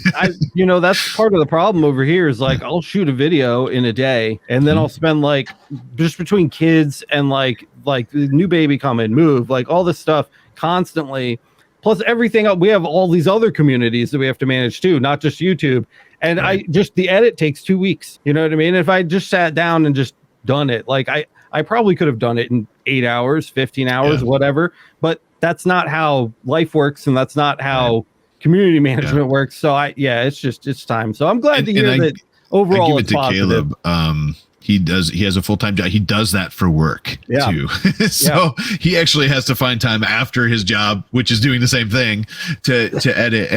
you know, that's part of the problem over here is like, I'll shoot a video in a day and then I'll spend like just between kids and like the new baby come and move, like all this stuff constantly, plus everything. We have all these other communities that we have to manage too, not just YouTube. And the edit takes 2 weeks. You know what I mean? If I just sat down and just done it, like I probably could have done it in 8 hours, 15 hours, whatever, but that's not how life works. And that's not how community management works. So it's time. So I'm glad to hear that overall it's positive. Caleb, he has a full-time job. He does that for work too. So he actually has to find time after his job, which is doing the same thing, to edit.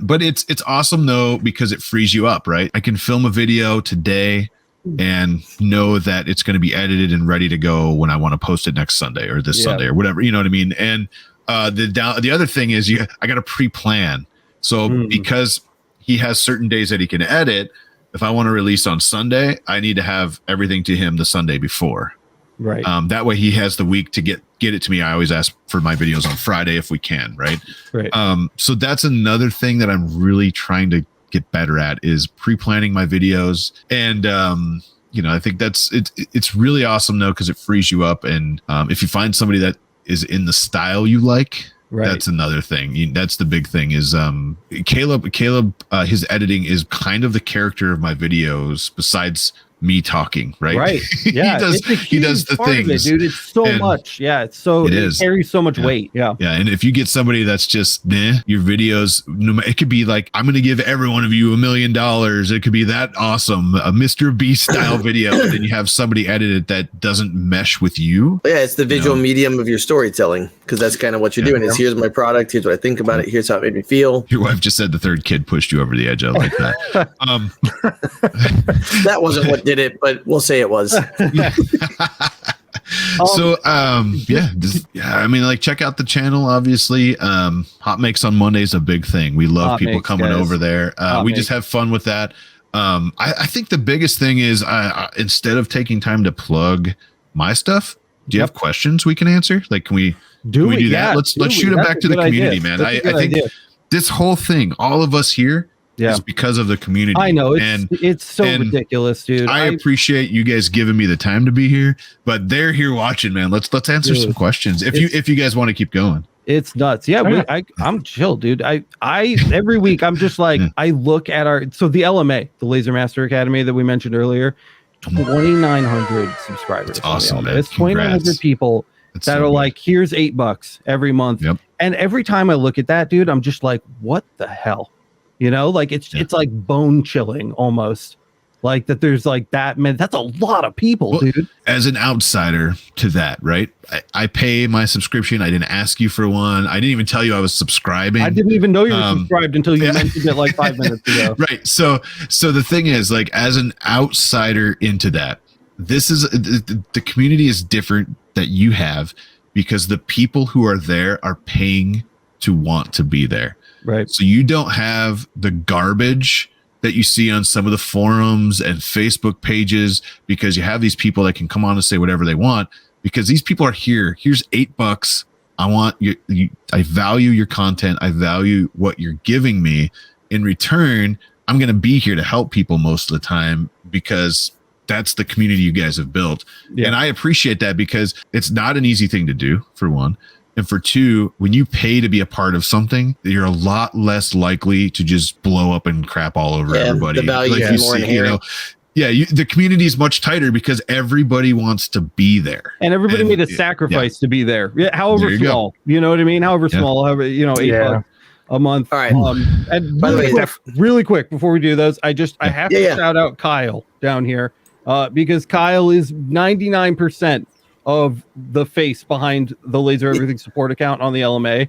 But it's awesome though, because it frees you up, right? I can film a video today and know that it's going to be edited and ready to go when I want to post it next Sunday or this Sunday or whatever, you know what I mean? And the other thing is I got to pre-plan. So because he has certain days that he can edit, if I want to release on Sunday, I need to have everything to him the Sunday before. Right. That way he has the week to get it to me. I always ask for my videos on Friday if we can. Right. So that's another thing that I'm really trying to get better at, is pre-planning my videos. And, you know, I think it's really awesome though, because it frees you up. And if you find somebody that is in the style you like, that's another thing. That's the big thing is Caleb, his editing is kind of the character of my videos, besides me talking, right? Right. Yeah. he does the things, dude. It's so much. Yeah. It carries so much weight. Yeah. Yeah. And if you get somebody that's just your videos, it could be like, I'm going to give every one of you $1 million. It could be that awesome, a Mr. Beast style video. And then you have somebody edit it that doesn't mesh with you. Yeah. It's the visual medium of your storytelling, because that's kind of what you're doing. Is here's my product. Here's what I think about it. Here's how it made me feel. Your wife just said the third kid pushed you over the edge. I like that. That wasn't what did it, but we'll say it was. So I mean, like, check out the channel. Obviously, Hot Makes on Monday is a big thing. We love people coming over there. We just have fun with that. I think the biggest thing is instead of taking time to plug my stuff, do you have questions we can answer? Like, can we do that? Yeah, let's shoot it back to the community, man. I think this whole thing, all of us here, is because of the community. I know it's so ridiculous, dude. I appreciate you guys giving me the time to be here, but they're here watching, man. Let's answer some questions if you guys want to keep going. It's nuts. Yeah, I'm chill, dude. I every week I'm just like I look at the LMA, the Laser Master Academy that we mentioned earlier. 2,900 subscribers. That's awesome, man. It's 2,900 people that are like, here's $8 every month. Yep. And every time I look at that, dude, I'm just like, what the hell? You know, like it's like bone chilling almost. Like that there's like that, man, that's a lot of people, dude. As an outsider to that, right? I pay my subscription. I didn't ask you for one. I didn't even tell you I was subscribing. I didn't even know you were subscribed until you mentioned it like 5 minutes ago. Right. So the thing is, like, as an outsider into that, this is the community is different that you have, because the people who are there are paying to want to be there. Right. So you don't have the garbage that you see on some of the forums and Facebook pages, because you have these people that can come on and say whatever they want, because these people are here. Here's $8. I want you. I value your content. I value what you're giving me. In return, I'm going to be here to help people most of the time, because that's the community you guys have built. Yeah. And I appreciate that, because it's not an easy thing to do, for one. And for two, when you pay to be a part of something, you're a lot less likely to just blow up and crap all over everybody. The value is more inherent. The community is much tighter because everybody wants to be there. And everybody made a sacrifice to be there. Yeah, however small. You know what I mean? However small, however, $8 a month. All right. And by the way, really quick before we do those, I have to shout out Kyle down here, because Kyle is 99% of the face behind the Laser Everything support account on the LMA.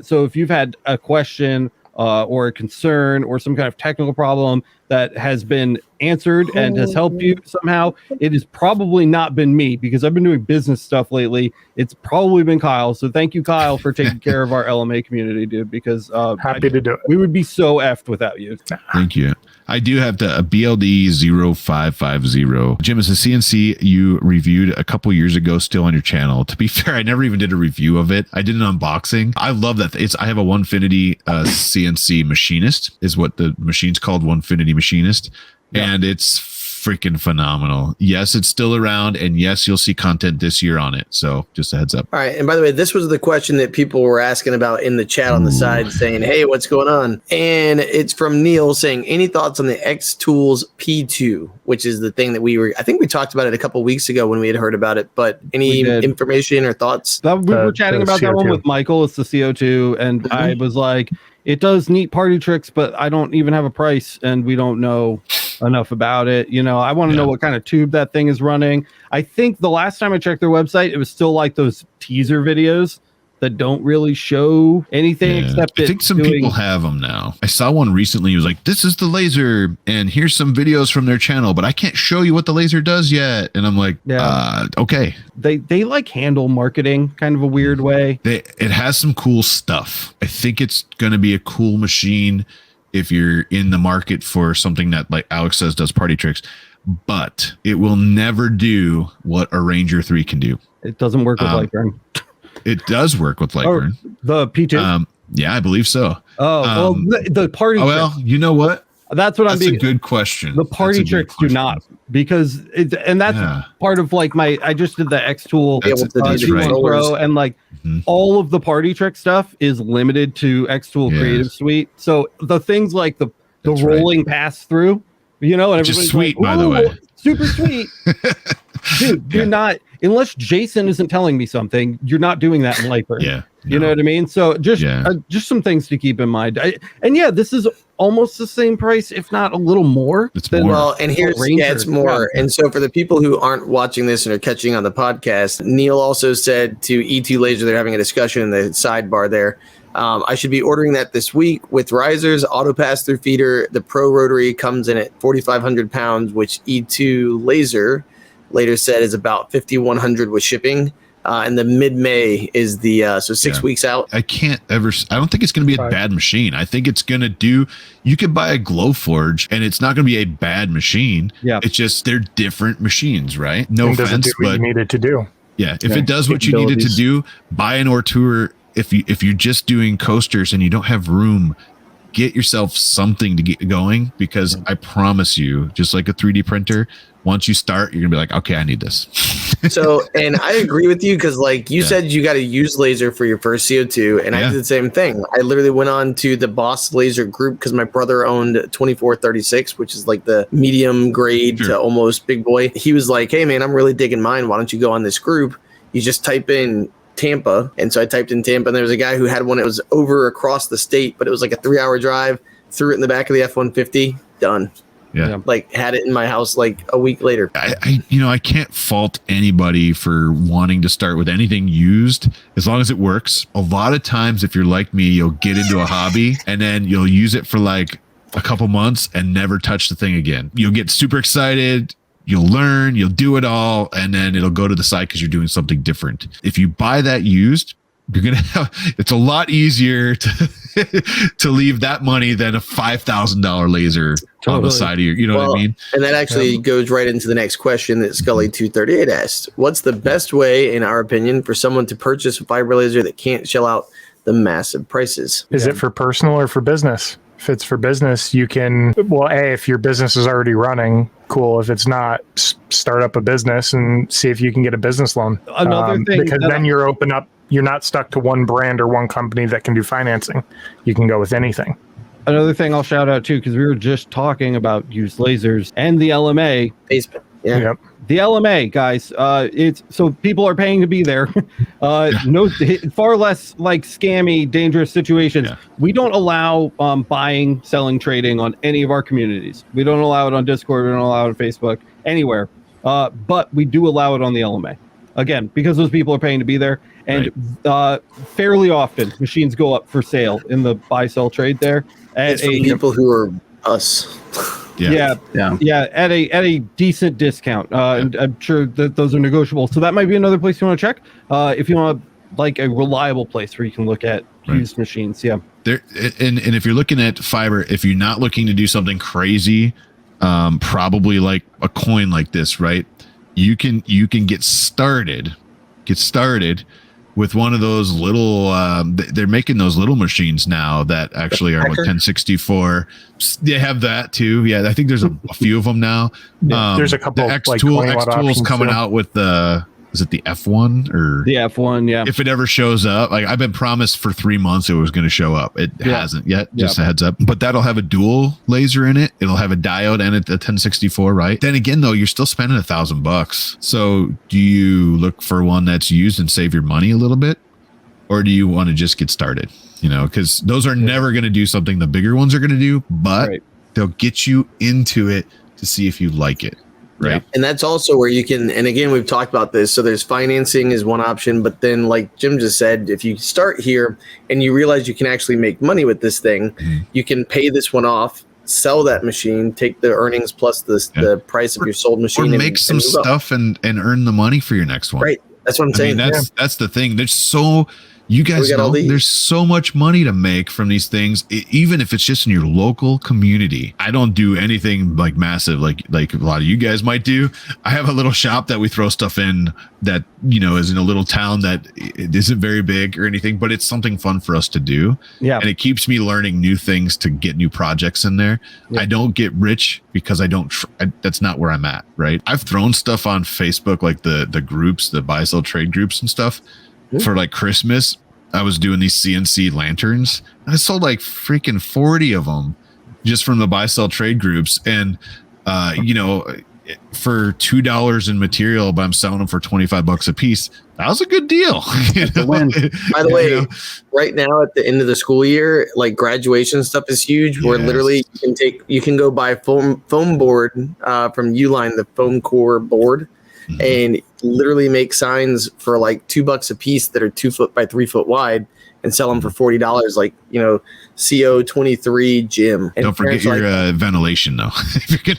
So if you've had a question or a concern or some kind of technical problem that has been answered and has helped you somehow, it has probably not been me, because I've been doing business stuff lately. It's probably been Kyle. So thank you, Kyle, for taking care of our LMA community, dude, because happy to do it. We would be so effed without you. Thank you. I do have a BLD 0550. Jim, is a CNC you reviewed a couple years ago still on your channel? To be fair, I never even did a review of it. I did an unboxing. I love that. I have a Onefinity CNC Machinist is what the machine's called, Onefinity Machinist. Yep. And it's freaking phenomenal. Yes, it's still around, and yes, you'll see content this year on it. So just a heads up. All right. And by the way, this was the question that people were asking about in the chat on the side, saying, hey, what's going on? And it's from Neil saying, any thoughts on the X Tools P2, which is the thing that I think we talked about it a couple of weeks ago when we had heard about it, but any information or thoughts? We were chatting about that one with Michael. It's the CO2. And I was like, it does neat party tricks, but I don't even have a price, and we don't know enough about it. I want to know what kind of tube that thing is running. I think the last time I checked their website, it was still like those teaser videos that don't really show anything except I think some people have them now. I saw one recently. He was like, this is the laser, and here's some videos from their channel, but I can't show you what the laser does yet. And I'm like, okay. They like handle marketing kind of a weird way. It has some cool stuff. I think it's going to be a cool machine if you're in the market for something that, like Alex says, does party tricks, but it will never do what a Ranger 3 can do. It doesn't work with LightBurn. It does work with LightBurn. The P2? Yeah, I believe so. Well, the party well, you know what? That's what I'm being. That's a good question. The party tricks do not, because that's part of like I just did the X Tool Pro, and like all of the party trick stuff is limited to X Tool Creative Suite. So the things like the rolling pass through, and which is sweet, by the way. super sweet. Dude, you're not, unless Jason isn't telling me something, you're not doing that in LightBurn. Yeah. You know what I mean? So just some things to keep in mind. This is almost the same price, if not a little more. It's more. Well, and it's more. And so for the people who aren't watching this and are catching on the podcast, Neil also said to E2 Laser, they're having a discussion in the sidebar there. I should be ordering that this week with risers, auto pass-through feeder. The Pro Rotary comes in at 4,500 pounds, which E2 Laser later said is about 5,100 with shipping. And the mid-May is the 6 weeks out. I don't think it's going to be a bad machine. I think it's going to do, you could buy a Glowforge and it's not going to be a bad machine. Yeah. It's just, they're different machines, right? No offense, do what you need it to do. Yeah. If it does what you need it to do, buy an Ortour. If you're just doing coasters and you don't have room, get yourself something to get going, because I promise you, just like a 3D printer, once you start, you're gonna be like, okay, I need this. So, and I agree with you, because like you said, you got to use laser for your first CO2, and I did the same thing. I literally went on to the Boss Laser group because my brother owned 2436, which is like the medium grade to almost big boy. He was like, hey man, I'm really digging mine. Why don't you go on this group? You just type in Tampa. And so I typed in Tampa, and there was a guy who had one that was over across the state, but it was like a 3-hour drive, threw it in the back of the F-150, done. Yeah. Like had it in my house like a week later. I can't fault anybody for wanting to start with anything used as long as it works. A lot of times, if you're like me, you'll get into a hobby and then you'll use it for like a couple months and never touch the thing again. You'll get super excited. You'll learn, you'll do it all, and then it'll go to the side because you're doing something different. If you buy that used, you're gonna have, it's a lot easier to leave that money than a $5,000 laser on the side of your, you know what I mean? And that actually goes right into the next question that Scully238 asked. What's the best way, in our opinion, for someone to purchase a fiber laser that can't shell out the massive prices? Is it for personal or for business? If it's for business, you can, if your business is already running, cool. If it's not, start up a business and see if you can get a business loan. Another thing, because then you're not stuck to one brand or one company that can do financing. You can go with anything. Another thing I'll shout out too, because we were just talking about used lasers and the LMA. Basement. Yeah. Yep. The LMA, guys, it's so people are paying to be there. No, far less like scammy, dangerous situations. Yeah. We don't allow buying, selling, trading on any of our communities. We don't allow it on Discord. We don't allow it on Facebook, anywhere. But we do allow it on the LMA. Again, because those people are paying to be there. And fairly often, machines go up for sale in the buy-sell trade there. It's for people who are us. Yeah, at a decent discount. And I'm sure that those are negotiable. So that might be another place you want to check. If you want like a reliable place where you can look at used machines. Yeah. There and if you're looking at fiber, if you're not looking to do something crazy, probably like a coin like this, right? You can get started with one of those little they're making those little machines now that actually are 1064. They have that too. Yeah, I think there's a few of them now. There's a couple the X-Tool's coming out with the, is it the F1 or the F1? Yeah. If it ever shows up, like I've been promised for 3 months it was going to show up. It hasn't yet. Just a heads up. But that'll have a dual laser in it. It'll have a diode and a 1064, right? Then again, though, you're still spending $1,000. So do you look for one that's used and save your money a little bit, or do you want to just get started? You know, because those are never going to do something the bigger ones are going to do, but they'll get you into it to see if you like it. Right. And that's also where you can, and again, we've talked about this. So there's financing is one option, but then like Jim just said, if you start here and you realize you can actually make money with this thing, you can pay this one off, sell that machine, take the earnings plus the price of your sold machine, or make some stuff and earn the money for your next one. Right. That's what I'm saying. That's the thing. You guys know there's so much money to make from these things, even if it's just in your local community. I don't do anything like massive, like a lot of you guys might do. I have a little shop that we throw stuff in that, you know, is in a little town that it isn't very big or anything, but it's something fun for us to do. Yeah. And it keeps me learning new things to get new projects in there. Yeah. I don't get rich because that's not where I'm at. Right. I've thrown stuff on Facebook, like the groups, the buy sell trade groups and stuff. For like Christmas, I was doing these CNC lanterns and I sold like freaking 40 of them just from the buy sell trade groups. And, you know, for $2 in material, but I'm selling them for $25 a piece. That was a good deal. By the way, right now at the end of the school year, like graduation stuff is huge. Where literally you can go buy foam board from Uline, the foam core board, and literally make signs for like $2 a piece that are 2 foot by 3 foot wide, and sell them for $40. Like, you know, CO23 Jim. And don't forget your ventilation though.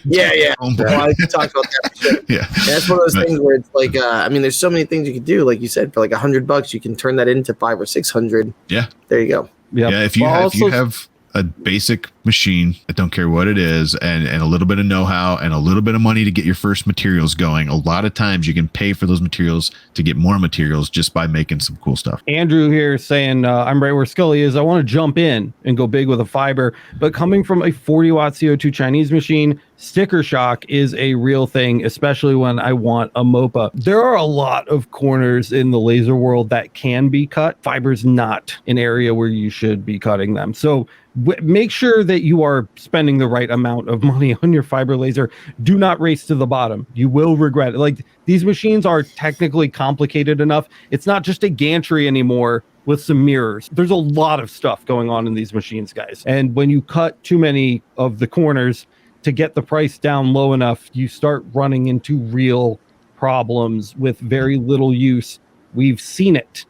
Yeah. Well, I talked about that. Yeah. And that's one of those things where it's like, I mean, there's so many things you could do. Like you said, for like $100, you can turn that into $500 or $600. Yeah. There you go. Yep. Yeah. If you have a basic machine, I don't care what it is, and a little bit of know-how and a little bit of money to get your first materials going, a lot of times you can pay for those materials to get more materials just by making some cool stuff. Andrew here saying, I'm right where Scully is. I want to jump in and go big with a fiber, but coming from a 40 watt CO2 Chinese machine, sticker shock is a real thing, especially when I want a MOPA. There are a lot of corners in the laser world that can be cut. Fiber's not an area where you should be cutting them. So make sure that you are spending the right amount of money on your fiber laser. Do not race to the bottom. You will regret it. Like, these machines are technically complicated enough. It's not just a gantry anymore with some mirrors. There's a lot of stuff going on in these machines, guys. And when you cut too many of the corners to get the price down low enough, you start running into real problems with very little use. We've seen it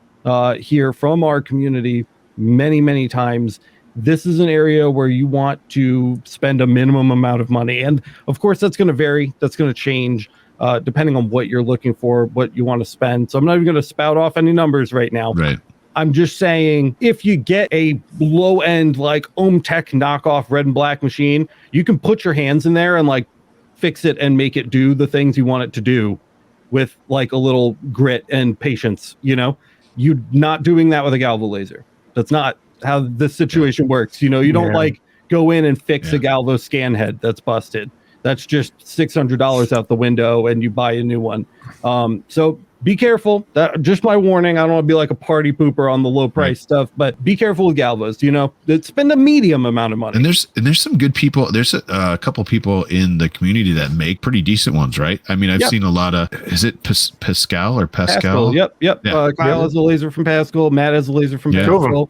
here from our community many, many times. This is an area where you want to spend a minimum amount of money. And of course, that's going to vary. That's going to change depending on what you're looking for, what you want to spend. So I'm not even going to spout off any numbers right now. Right. I'm just saying, if you get a low end, like OhmTech knockoff red and black machine, you can put your hands in there and like fix it and make it do the things you want it to do with like a little grit and patience. You know, you're not doing that with a Galvo laser. That's not how this situation works. You know, you don't like go in and fix a Galvo scan head that's busted. That's just $600 out the window and you buy a new one. So be careful. That just my warning. I don't want to be like a party pooper on the low price stuff, but be careful with Galvos. You know, spend a medium amount of money. And there's some good people. There's a couple people in the community that make pretty decent ones, right? I mean, I've seen a lot of. Is it Pascal or Pascal? Yep. Yeah. Kyle has a laser from Pascal. Matt has a laser from Pascal.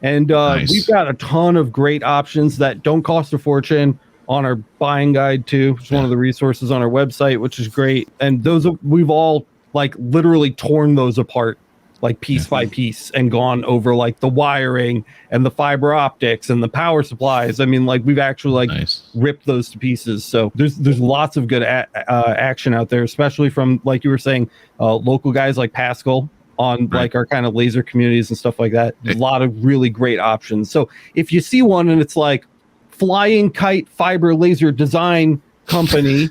And we've got a ton of great options that don't cost a fortune on our buying guide too. It's one of the resources on our website, which is great. And we've all like literally torn those apart like piece by piece and gone over like the wiring and the fiber optics and the power supplies. I mean, like we've actually like ripped those to pieces. So there's lots of good action out there, especially from, like you were saying, local guys like Pascal on like our kind of laser communities and stuff like that. A lot of really great options. So if you see one and it's like Flying Kite Fiber Laser Design Company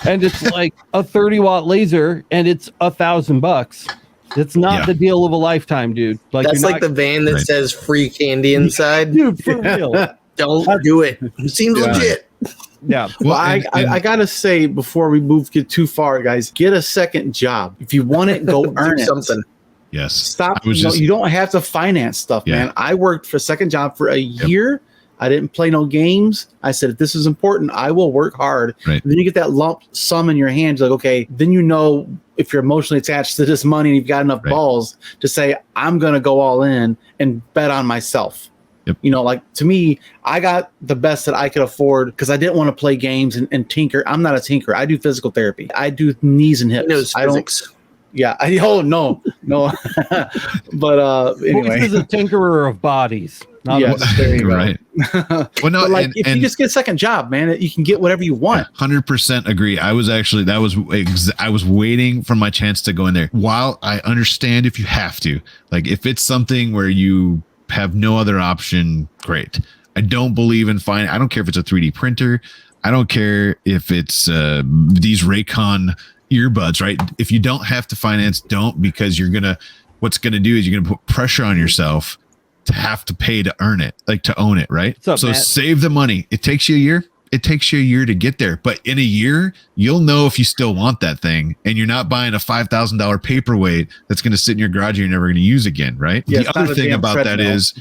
and it's like a 30 watt laser and it's $1,000, it's not the deal of a lifetime, dude. Like, that's like the van that says free candy inside. Dude, for real. Don't do it. It seems legit. Yeah. Well, I gotta say, before we get too far, guys, get a second job. If you want it, go earn something. Yes. Stop. You don't have to finance stuff, man. I worked for a second job for a year. I didn't play no games. I said, if this is important, I will work hard. Right. Then you get that lump sum in your hands. Like, okay, then you know if you're emotionally attached to this money and you've got enough balls to say, I'm going to go all in and bet on myself. Yep. You know, like to me, I got the best that I could afford because I didn't want to play games and tinker. I'm not a tinker. I do physical therapy. I do knees and hips. He knows physics. Yeah. No. But anyway. He's a tinkerer of bodies. There you go. Right. Well, no, but like if you just get a second job, man, you can get whatever you want. 100% agree. I was actually I was waiting for my chance to go in there. While I understand if you have to, like if it's something where you have no other option, great. I don't believe in I don't care if it's a 3D printer. I don't care if it's these Raycon earbuds, right? If you don't have to finance, don't, because what's gonna do is you're gonna put pressure on yourself to have to pay to earn it, like to own it, right? What's up, so Matt? Save the money. It takes you a year. it takes you a year to get there. But in a year, you'll know if you still want that thing, and you're not buying a $5,000 paperweight that's going to sit in your garage and you're never going to use again, right? Yeah, the other thing about that is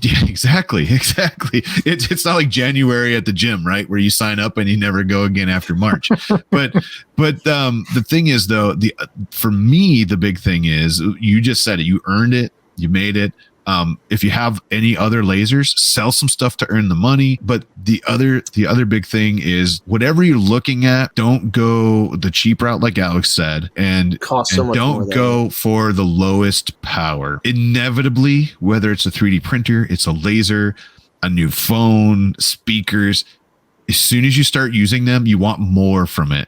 yeah, exactly. It's not like January at the gym, right, where you sign up and you never go again after March. but the thing is, though, for me, the big thing is, you just said it. You earned it. You made it. If you have any other lasers, sell some stuff to earn the money. But the other big thing is, whatever you're looking at, don't go the cheap route, like Alex said, and don't go for the lowest power. Inevitably, whether it's a 3D printer, it's a laser, a new phone, speakers, as soon as you start using them, you want more from it,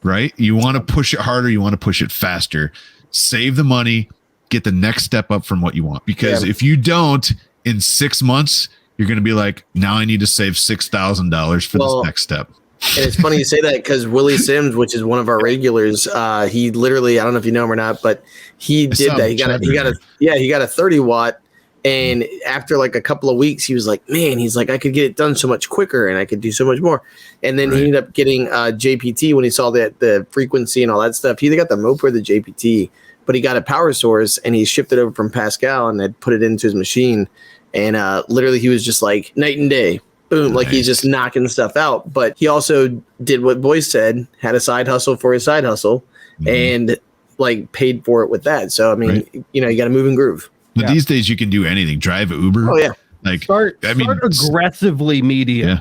right? You want to push it harder. You want to push it faster. Save the money. Get the next step up from what you want, because if you don't, in 6 months, you're going to be like, now I need to save $6,000 for this next step. And it's funny you say that, because Willie Sims, which is one of our regulars, he literally, I don't know if you know him or not, but he did that. He got a 30 watt. And after like a couple of weeks, he was like, man, he's like, I could get it done so much quicker and I could do so much more. And then he ended up getting JPT when he saw that the frequency and all that stuff. He either got the MOPE or the JPT. But he got a power source and he shipped it over from Pascal and had put it into his machine. And literally he was just like night and day. Boom. Like he's just knocking stuff out. But he also did what Boyce said, had a side hustle for his side hustle and like paid for it with that. So, I mean, you know, you got to move and groove. But these days you can do anything. Drive Uber. Oh, yeah. Like start aggressively medium. Yeah.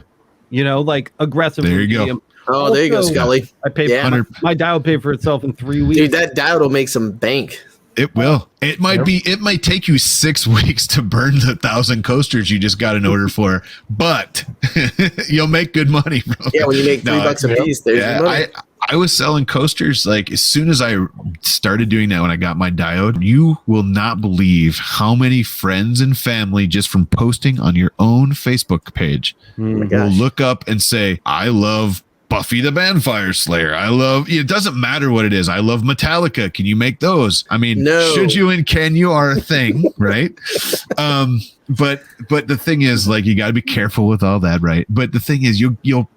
You know, like aggressively there you medium. Go. Oh, also, there you go, Scully. I paid my diode paid for itself in 3 weeks. Dude, that diode will make some bank. It will. It might take you 6 weeks to burn the 1,000 coasters you just got an order for, but you'll make good money, bro. Yeah, when you make $3 a piece, there's your money. I was selling coasters like as soon as I started doing that when I got my diode. You will not believe how many friends and family, just from posting on your own Facebook page, will look up and say, I love Buffy the Vampire Slayer. I love, it doesn't matter what it is. I love Metallica. Can you make those? I mean, should you and can you are a thing, right? But the thing is, like, you got to be careful with all that, right? But the thing is,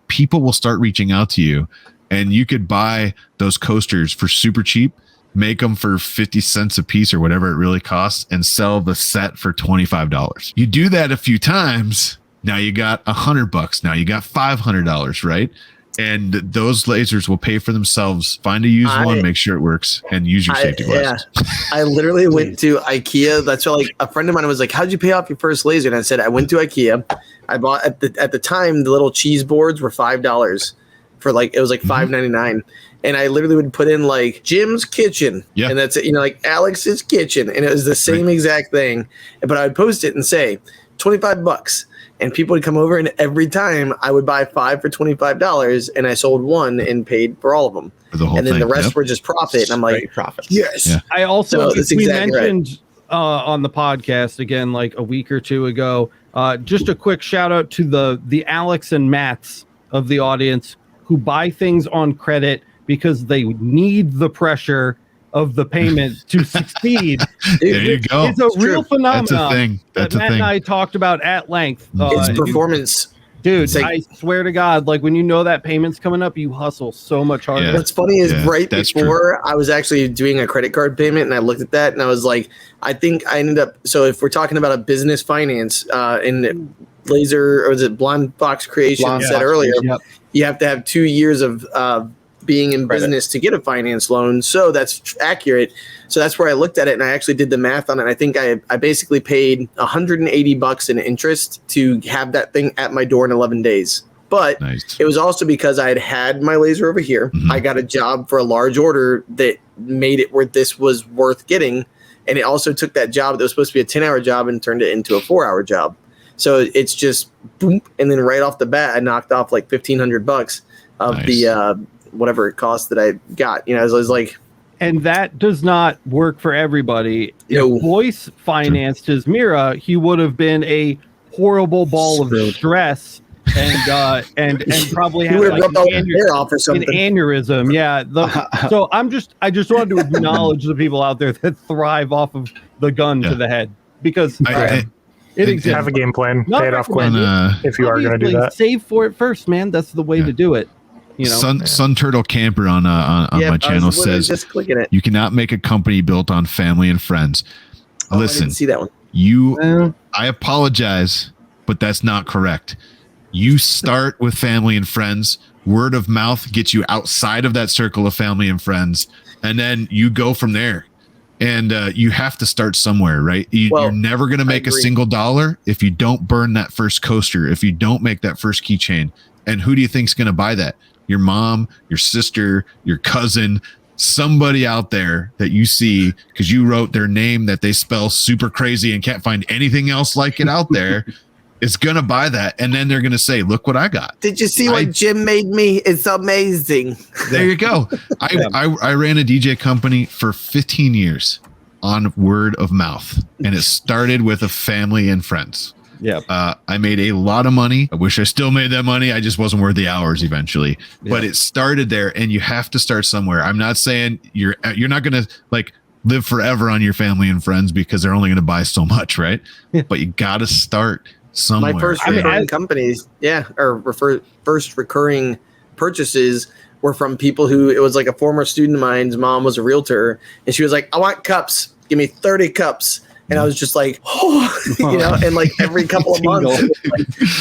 people will start reaching out to you, and you could buy those coasters for super cheap, make them for 50 cents a piece or whatever it really costs, and sell the set for $25. You do that a few times, now you got $100. Now you got $500, right? And those lasers will pay for themselves. Find a used one, make sure it works, and use your safety glasses. Yeah. I literally went to IKEA. That's why, like, a friend of mine was like, how'd you pay off your first laser? And I said, I went to IKEA. I bought at the time, the little cheese boards were $5 for like, it was like $5.99. And I literally would put in like Jim's kitchen. Yeah. And that's it, you know, like Alex's kitchen. And it was the same exact thing. But I would post it and say $25. And people would come over, and every time I would buy 5 for $25, and I sold one and paid for all of them. And then the rest were just profit. And I'm like, profit. Yes. Yeah. I also, we mentioned on the podcast again, like a week or two ago, just a quick shout out to the Alex and Matts of the audience who buy things on credit because they need the pressure of the payment to succeed. There you go. It's a real phenomenon. That's a thing. That Matt and I talked about at length. It's performance. Dude, I swear to God, like when you know that payment's coming up, you hustle so much harder. Yeah. What's funny is right before I was actually doing a credit card payment, and I looked at that and I was like, I think I ended up, so if we're talking about a business finance in Laser, or was it Blind Box Creation said earlier, you have to have 2 years of being in business to get a finance loan. So that's accurate. So that's where I looked at it, and I actually did the math on it. I think I basically paid $180 in interest to have that thing at my door in 11 days. But it was also because I had my laser over here. I got a job for a large order that made it where this was worth getting. And it also took that job that was supposed to be a 10-hour job and turned it into a 4-hour job. So it's just boom. And then right off the bat, I knocked off like $1,500 of the whatever it cost that I got. You know, I was like, and that does not work for everybody. If Boyce financed his Mira, he would have been a horrible ball of stress and probably had like an aneurysm. Yeah. So I just wanted to acknowledge the people out there that thrive off of the gun to the head, because It exists. Have a game plan. Not Pay it off quick recommended. if you are going to do Obviously, that. Save for it first, man. That's the way to do it. You know, Sun Turtle Camper on my channel says just clicking it. you cannot make a company built on family and friends. I Listen, didn't see that one. I apologize, but that's not correct. You start with family and friends. Word of mouth gets you outside of that circle of family and friends, and then you go from there. And you have to start somewhere, right? You're never going to make a single dollar if you don't burn that first coaster, if you don't make that first keychain. And who do you think's going to buy that? Your mom, your sister, your cousin, somebody out there that you see because you wrote their name that they spell super crazy and can't find anything else like it out there. Is going to buy that. And then they're going to say, look what I got. Did you see what Jim made me? It's amazing. There you go. I ran a DJ company for 15 years on word of mouth. And it started with a family and friends. Yeah. I made a lot of money. I wish I still made that money. I just wasn't worth the hours eventually. Yeah. But it started there, and you have to start somewhere. I'm not saying you're not going to like live forever on your family and friends because they're only going to buy so much, right? Yeah. But you got to start somewhere. My first recurring companies, first recurring purchases were from people who, it was like a former student of mine's mom was a realtor, and she was like, I want cups. Give me 30 cups. And I was just like, and like every couple of months,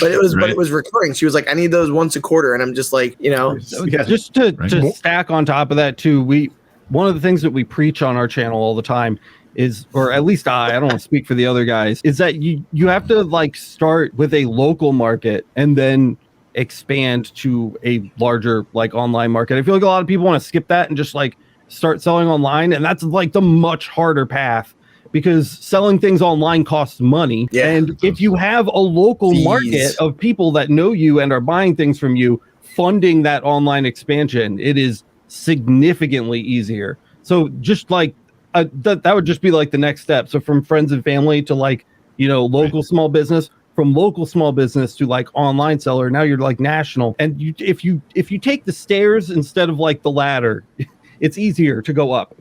but it was recurring. She was like, I need those once a quarter. And I'm just like, just to stack on top of that too. One of the things that we preach on our channel all the time is, or at least I don't want to speak for the other guys, is that you have to like start with a local market and then expand to a larger like online market. I feel like a lot of people want to skip that and just like start selling online. And that's like the much harder path, because selling things online costs money. Yeah. And if you have a local market of people that know you and are buying things from you, funding that online expansion, it is significantly easier. So just like that would just be like the next step. So from friends and family to like, local small business, from local small business to like online seller. Now you're like national. And if you take the stairs instead of like the ladder, it's easier to go up,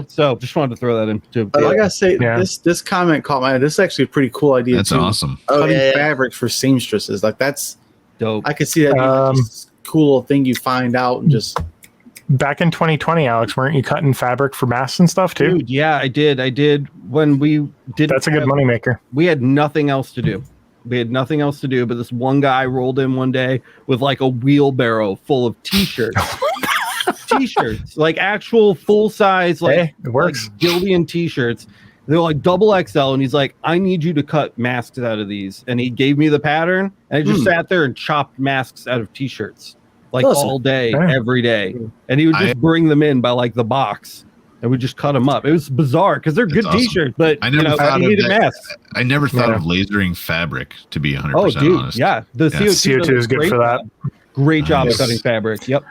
So just wanted to throw that into. I gotta say, this comment caught my eye. This is actually a pretty cool idea. That's awesome. Cutting fabrics for seamstresses, like that's dope. I could see that being just a cool thing you find out and just. Back in 2020, Alex, weren't you cutting fabric for masks and stuff too? Dude, yeah, I did when we did. That's a good moneymaker. We had nothing else to do. But this one guy rolled in one day with like a wheelbarrow full of t-shirts. T-shirts, like actual full size, like it works. Like Gildan t-shirts. They're like double XL, and he's like, "I need you to cut masks out of these." And he gave me the pattern, and I just sat there and chopped masks out of t-shirts like all day, every day. And he would just bring them in by like the box, and we just cut them up. It was bizarre because they're good t-shirts, but I never thought you need a mask. I never thought of lasering fabric, to be 100% honest. Yeah, the CO2 is good for that. Great job cutting fabric. Yep.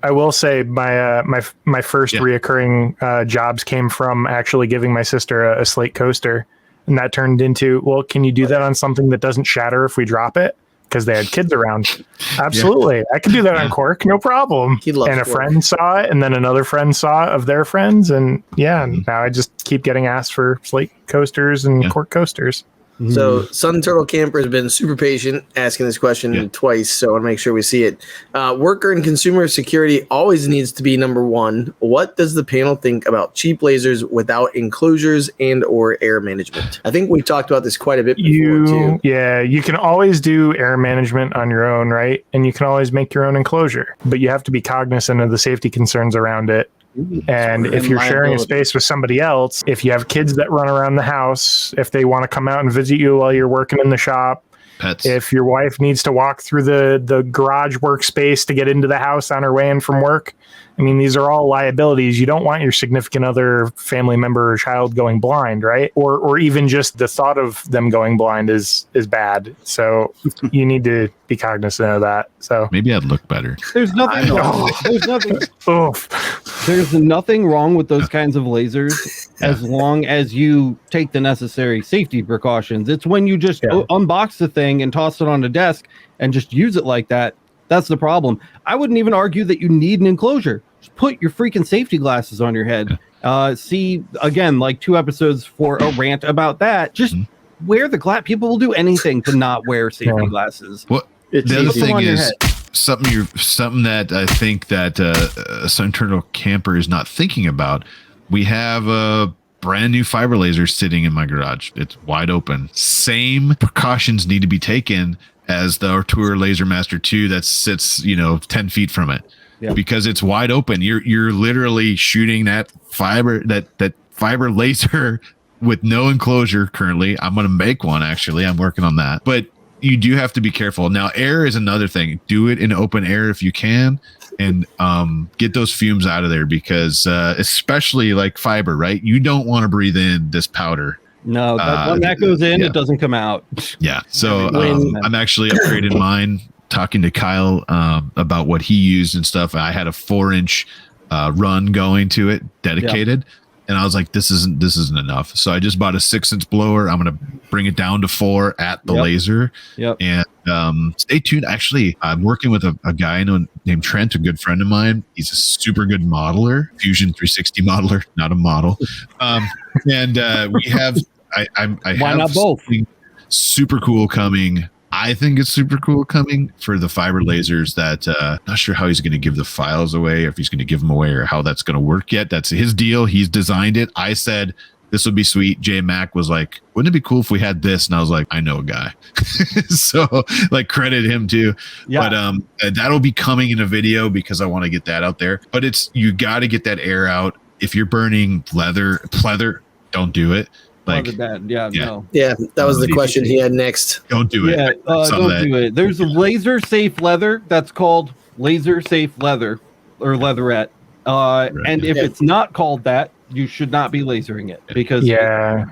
I will say my first reoccurring jobs came from actually giving my sister a slate coaster, and that turned into, well, can you do that on something that doesn't shatter if we drop it? Because they had kids around. Absolutely. I can do that on cork, no problem. And a friend saw it, and then another friend saw it of their friends, and now I just keep getting asked for slate coasters and cork coasters. So Sun Turtle Camper has been super patient asking this question twice, so I want to make sure we see it. Worker and consumer security always needs to be number one. What does the panel think about cheap lasers without enclosures and or air management? I think we've talked about this quite a bit before too. Yeah, you can always do air management on your own, right? And you can always make your own enclosure, but you have to be cognizant of the safety concerns around it. And if you're sharing a space with somebody else, if you have kids that run around the house, if they want to come out and visit you while you're working in the shop, pets, if your wife needs to walk through the garage workspace to get into the house on her way in from work, I mean, these are all liabilities. You don't want your significant other, family member, or child going blind, right? Or even just the thought of them going blind is bad. So you need to be cognizant of that. So maybe I'd look better. There's nothing wrong. There's nothing wrong with those kinds of lasers as long as you take the necessary safety precautions. It's when you just unbox the thing and toss it on the desk and just use it like that. That's the problem. I wouldn't even argue that you need an enclosure. Just put your freaking safety glasses on your head. See, again, like 2 episodes for a rant about that. Just wear the glass. People will do anything to not wear safety glasses. Well, It's the other easy. thing is something that I think that a internal camper is not thinking about. We have a brand new fiber laser sitting in my garage. It's wide open. Same precautions need to be taken as the Artura Laser Master 2 that sits, 10 feet from it. Yeah. Because it's wide open. You're literally shooting that fiber laser with no enclosure currently. I'm going to make one, actually. I'm working on that. But you do have to be careful. Now, air is another thing. Do it in open air if you can, and get those fumes out of there, because especially like fiber, right? You don't want to breathe in this powder. No, when that goes in, it doesn't come out. Yeah. So I'm actually upgrading mine, talking to Kyle about what he used and stuff. I had a 4-inch run going to it dedicated. And I was like, this isn't enough. So I just bought a 6-inch blower. I'm going to bring it down to 4 at the laser. Yep. And stay tuned. Actually, I'm working with a guy named Trent, a good friend of mine. He's a super good modeler, Fusion 360 modeler, not a model. And we have, I Why have not both? Super cool coming. I think it's super cool coming for the fiber lasers that not sure how he's going to give the files away, or if he's going to give them away, or how that's going to work yet. That's his deal. He's designed it. I said, this would be sweet. J Mac was like, wouldn't it be cool if we had this? And I was like, I know a guy. So like, credit him too. Yeah. But that'll be coming in a video, because I want to get that out there. But you got to get that air out. If you're burning pleather, don't do it. Like, no. Yeah, that was the question he had next. Don't do it. Yeah, don't do it. There's a laser safe leather that's called laser safe leather or leatherette. And if it's not called that, you should not be lasering it, because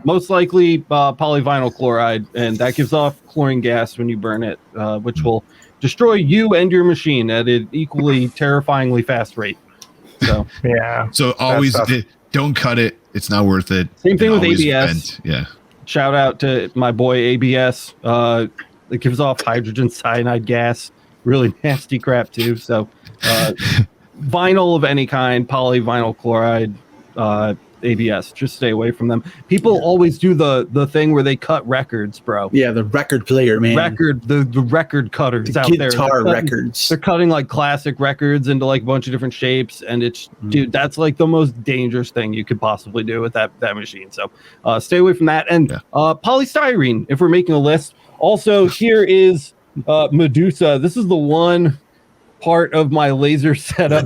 most likely polyvinyl chloride, and that gives off chlorine gas when you burn it, which will destroy you and your machine at an equally terrifyingly fast rate. So So always don't cut it. It's not worth it. Same thing with ABS. Yeah. Shout out to my boy ABS. It gives off hydrogen cyanide gas. Really nasty crap too. So vinyl of any kind, polyvinyl chloride, ABS, just stay away from them. People always do the thing where they cut records, bro. Yeah, the record player, man. The record cutters out there. Guitar records. They're cutting like classic records into like a bunch of different shapes, and it's dude, that's like the most dangerous thing you could possibly do with that machine. So stay away from that. And polystyrene, if we're making a list. Also, here is Medusa. This is the one part of my laser setup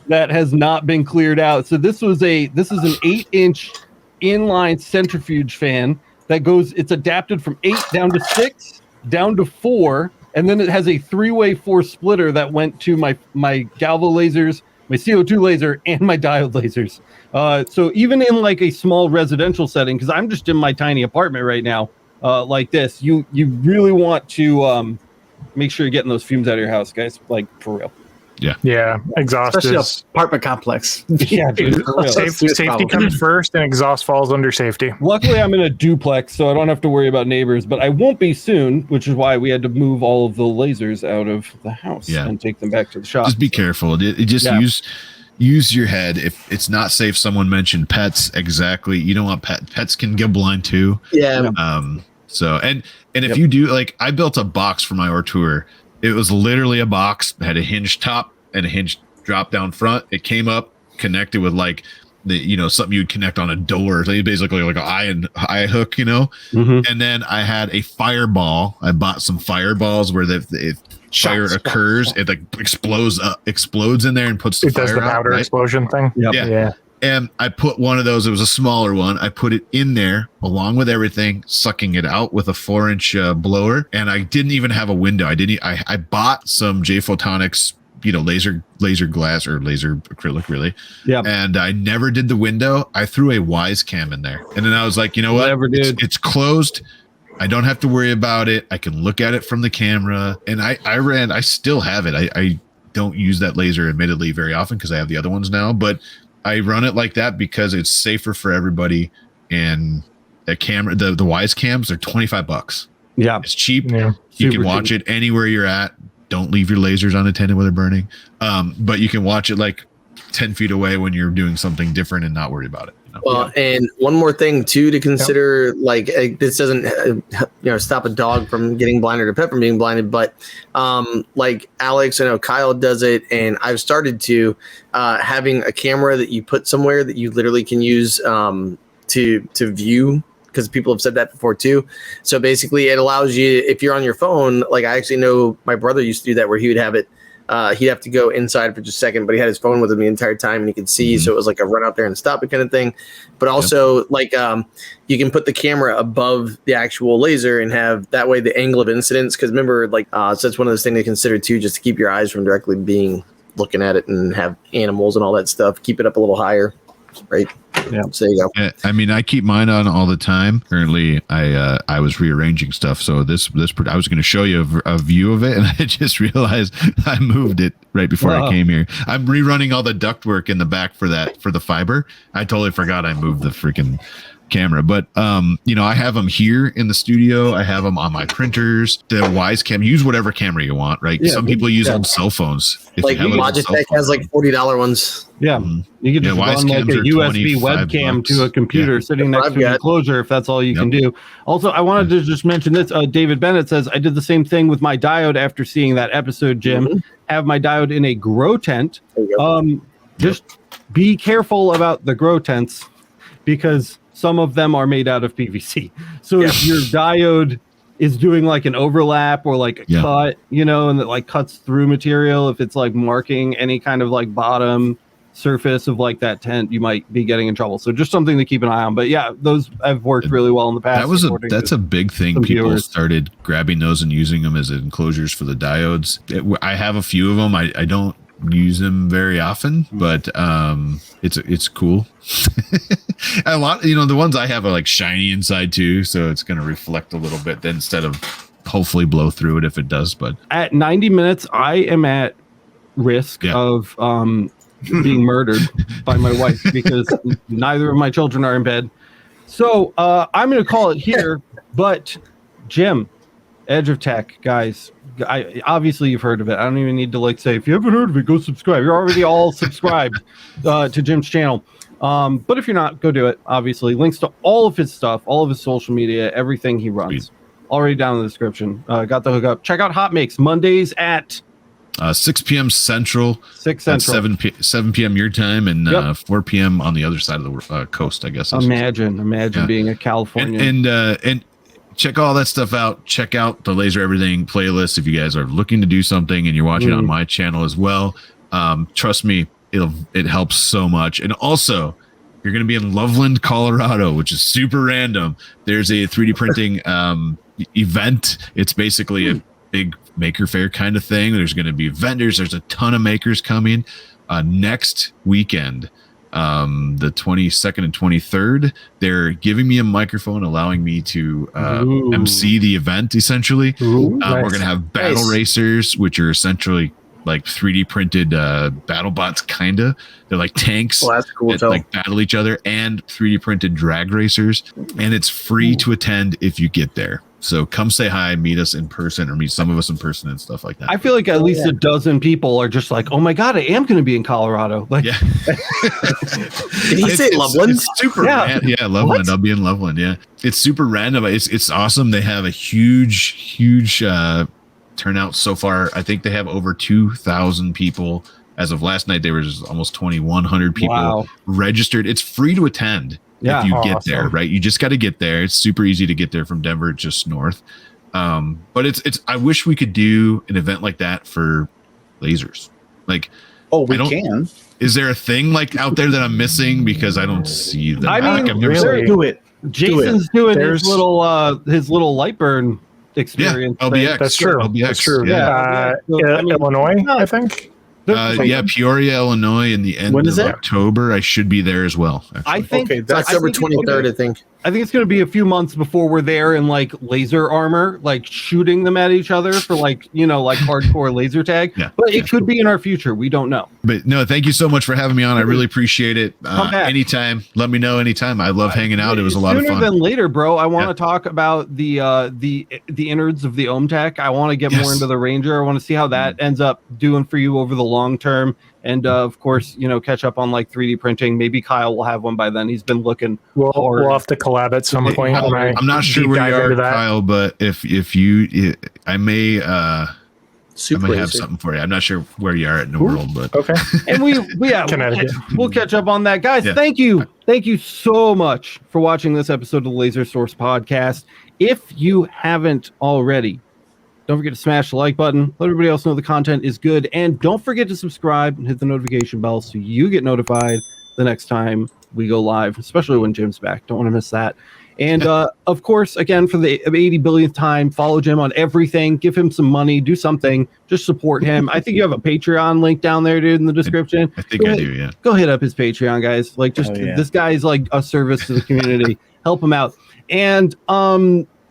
that has not been cleared out. So this is an 8-inch inline centrifuge fan that goes, it's adapted from 8 down to 6 down to 4, and then it has a 3-way 4 splitter that went to my Galvo lasers, my CO2 laser, and my diode lasers. So even in like a small residential setting, because I'm just in my tiny apartment right now, like this, you really want to make sure you're getting those fumes out of your house, guys. Like, for real. Yeah. Exhaust Especially is apartment complex. Yeah, dude, for real. safety comes first, and exhaust falls under safety. Luckily, I'm in a duplex, so I don't have to worry about neighbors, but I won't be soon, which is why we had to move all of the lasers out of the house and take them back to the shop. Just be careful. Use your head. If it's not safe, someone mentioned pets. Exactly. You don't want pets can get blind too. Yeah. So and if you do, like, I built a box for my Artura. It was literally a box, had a hinge top and a hinge drop down front. It came up, connected with like something you'd connect on a door. So basically like an eye hook, And then I had a fireball. I bought some fireballs where if fire occurs, it like explodes in there and puts the fire out. It does the powder explosion thing. Yeah. And I put one of those, it was a smaller one. I put it in there along with everything, sucking it out with a 4-inch blower. And I didn't even have a window. I bought some J Photonics, laser glass or laser acrylic, really. Yeah. And I never did the window. I threw a Wise Cam in there. And then I was like, you know what? It's closed. I don't have to worry about it. I can look at it from the camera. And I still have it. I don't use that laser admittedly very often because I have the other ones now, but I run it like that because it's safer for everybody. And the camera, the Wise Cams, they're $25. Yeah. It's cheap. Yeah. You can watch it anywhere you're at. Don't leave your lasers unattended when they're burning. But you can watch it like 10 feet away when you're doing something different and not worry about it. Well, and one more thing too to consider, like this doesn't stop a dog from getting blinded or a pet from being blinded, but like Alex, I know Kyle does it, and I've started to having a camera that you put somewhere that you literally can use to view, because people have said that before too. So basically it allows you, if you're on your phone, like I actually know my brother used to do that, where he would have it, he'd have to go inside for just a second, but he had his phone with him the entire time and he could see. So it was like a run out there and stop it kind of thing. But also like you can put the camera above the actual laser and have that way the angle of incidence. Because remember, like so that's one of those things to consider too, just to keep your eyes from directly being looking at it and have animals and all that stuff. Keep it up a little higher. Right. Yeah. So there you go. I mean, I keep mine on all the time. Currently, I was rearranging stuff, so this I was going to show you a view of it, and I just realized I moved it right before I came here. I'm rerunning all the ductwork in the back for the fiber. I totally forgot I moved the freaking camera, but I have them here in the studio. I have them on my printers. The Wise Cam, use whatever camera you want, right? Some people use old cell phones. If like Logitech has like $40 ones. Yeah, you can just run like a USB webcam to a computer sitting next to an enclosure if that's all you can do. Also, I wanted to just mention this. David Bennett says, I did the same thing with my diode after seeing that episode, Jim. Have my diode in a grow tent. Just be careful about the grow tents, because some of them are made out of PVC. So if your diode is doing like an overlap or like a cut, and it like cuts through material, if it's like marking any kind of like bottom surface of like that tent, you might be getting in trouble. So just something to keep an eye on. But yeah, those have worked really well in the past. That's a big thing. People started grabbing those and using them as enclosures for the diodes. I have a few of them. I don't use them very often, but it's cool. A lot, the ones I have are like shiny inside too, so it's going to reflect a little bit then, instead of hopefully blow through it if it does. But at 90 minutes, I am at risk of being murdered by my wife, because neither of my children are in bed. So I'm going to call it here. But Jim, Edge of Tech, guys, obviously you've heard of it. I don't even need to say, if you haven't heard of it, go subscribe. You're already all subscribed to Jim's channel. But if you're not, go do it. Obviously, links to all of his stuff, all of his social media, everything he runs, already down in the description. Got the hookup. Check out Hot Makes Mondays at 6 p.m. Central. 6 Central. 7 p.m. your time, and 4 p.m. on the other side of the coast, I guess. Imagine being a Californian. And check all that stuff out. Check out the Laser Everything playlist if you guys are looking to do something and you're watching on my channel as well. Trust me, it helps so much. And also, you're going to be in Loveland, Colorado, which is super random. There's a 3D printing event. It's basically a big maker fair kind of thing. There's going to be vendors. There's a ton of makers coming next weekend. The 22nd and 23rd, they're giving me a microphone, allowing me to MC the event, essentially. We're going to have battle racers, which are essentially like 3D printed battle bots, kind of. They're like tanks that like battle each other, and 3D printed drag racers. And it's free to attend if you get there. So come say hi, meet us in person, or meet some of us in person and stuff like that. I feel like at least a dozen people are just like, oh my God, I am going to be in Colorado. Like, did he say Loveland? It's super random. Yeah, Loveland. I'll be in Loveland. Yeah. It's super random. It's awesome. They have a huge turnout so far. I think they have over 2,000 people. As of last night, there was almost 2,100 people registered. It's free to attend. If you get there, right? You just got to get there. It's super easy to get there from Denver, just north. But it's. I wish we could do an event like that for lasers. Like, we can. Is there a thing like out there that I'm missing, because I don't see that? I mean, I've never seen do it. Jason's doing his little LightBurn experience. Yeah, LBX. That's true. LBX. That's true. Yeah. Illinois, I think. Peoria, Illinois, in the end of October. I should be there as well. Actually. I think that's October 23rd. I think it's going to be a few months before we're there in like laser armor, like shooting them at each other for like hardcore laser tag. But it could be in our future. We don't know. But no, thank you so much for having me on. I really appreciate it. Anytime, let me know anytime. I love hanging out. It was a lot of fun. Sooner than later, bro. I want to talk about the innards of the Ohm Tech. I want to get more into the Ranger. I want to see how that ends up doing for you over the long term. And of course, catch up on like 3D printing. Maybe Kyle will have one by then. He's been looking. We'll have to collab at some point. I'm not sure where you are, Kyle, but if you, I may have something for you. I'm not sure where you are in the world, but okay. And we'll catch up on that, guys. Yeah. Thank you so much for watching this episode of the Laser Source Podcast. If you haven't already, don't forget to smash the like button. Let everybody else know the content is good. And don't forget to subscribe and hit the notification bell so you get notified the next time we go live, especially when Jim's back. Don't want to miss that. And of course, again, for the 80 billionth time, follow Jim on everything. Give him some money. Do something. Just support him. I think you have a Patreon link down there, dude, in the description. I think I do, yeah. Go hit up his Patreon, guys. Like, this guy is like a service to the community. Help him out. And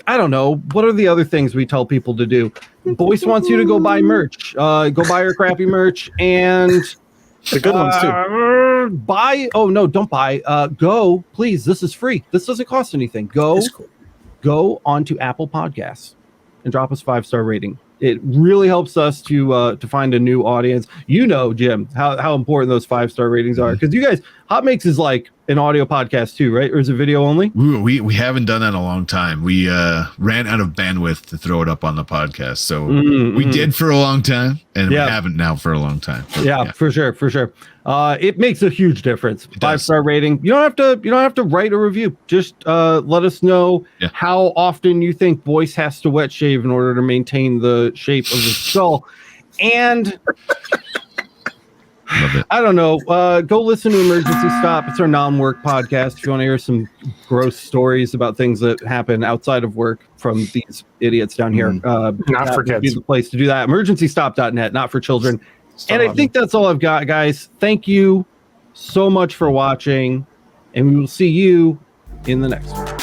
I don't know. What are the other things we tell people to do? Boyce wants you to go buy merch. Go buy your crappy merch. And the good ones, too. Buy. Oh, no, don't buy. Go, please. This is free. This doesn't cost anything. Go onto Apple Podcasts and drop us 5-star rating. It really helps us to find a new audience. Jim, how important those 5-star ratings are. Because you guys, Hot Makes is like an audio podcast too, right? Or is it video only? We haven't done that in a long time. We ran out of bandwidth to throw it up on the podcast. So we did for a long time, and we haven't now for a long time. But, yeah, for sure. It makes a huge difference. 5-star rating. You don't have to write a review. Just let us know how often you think Boyce has to wet shave in order to maintain the shape of his skull. And I don't know. Go listen to Emergency Stop. It's our non-work podcast. If you want to hear some gross stories about things that happen outside of work from these idiots down here, not for kids. Be the place to do that. EmergencyStop.net, not for children. And I think that's all I've got, guys. Thank you so much for watching, and we will see you in the next one.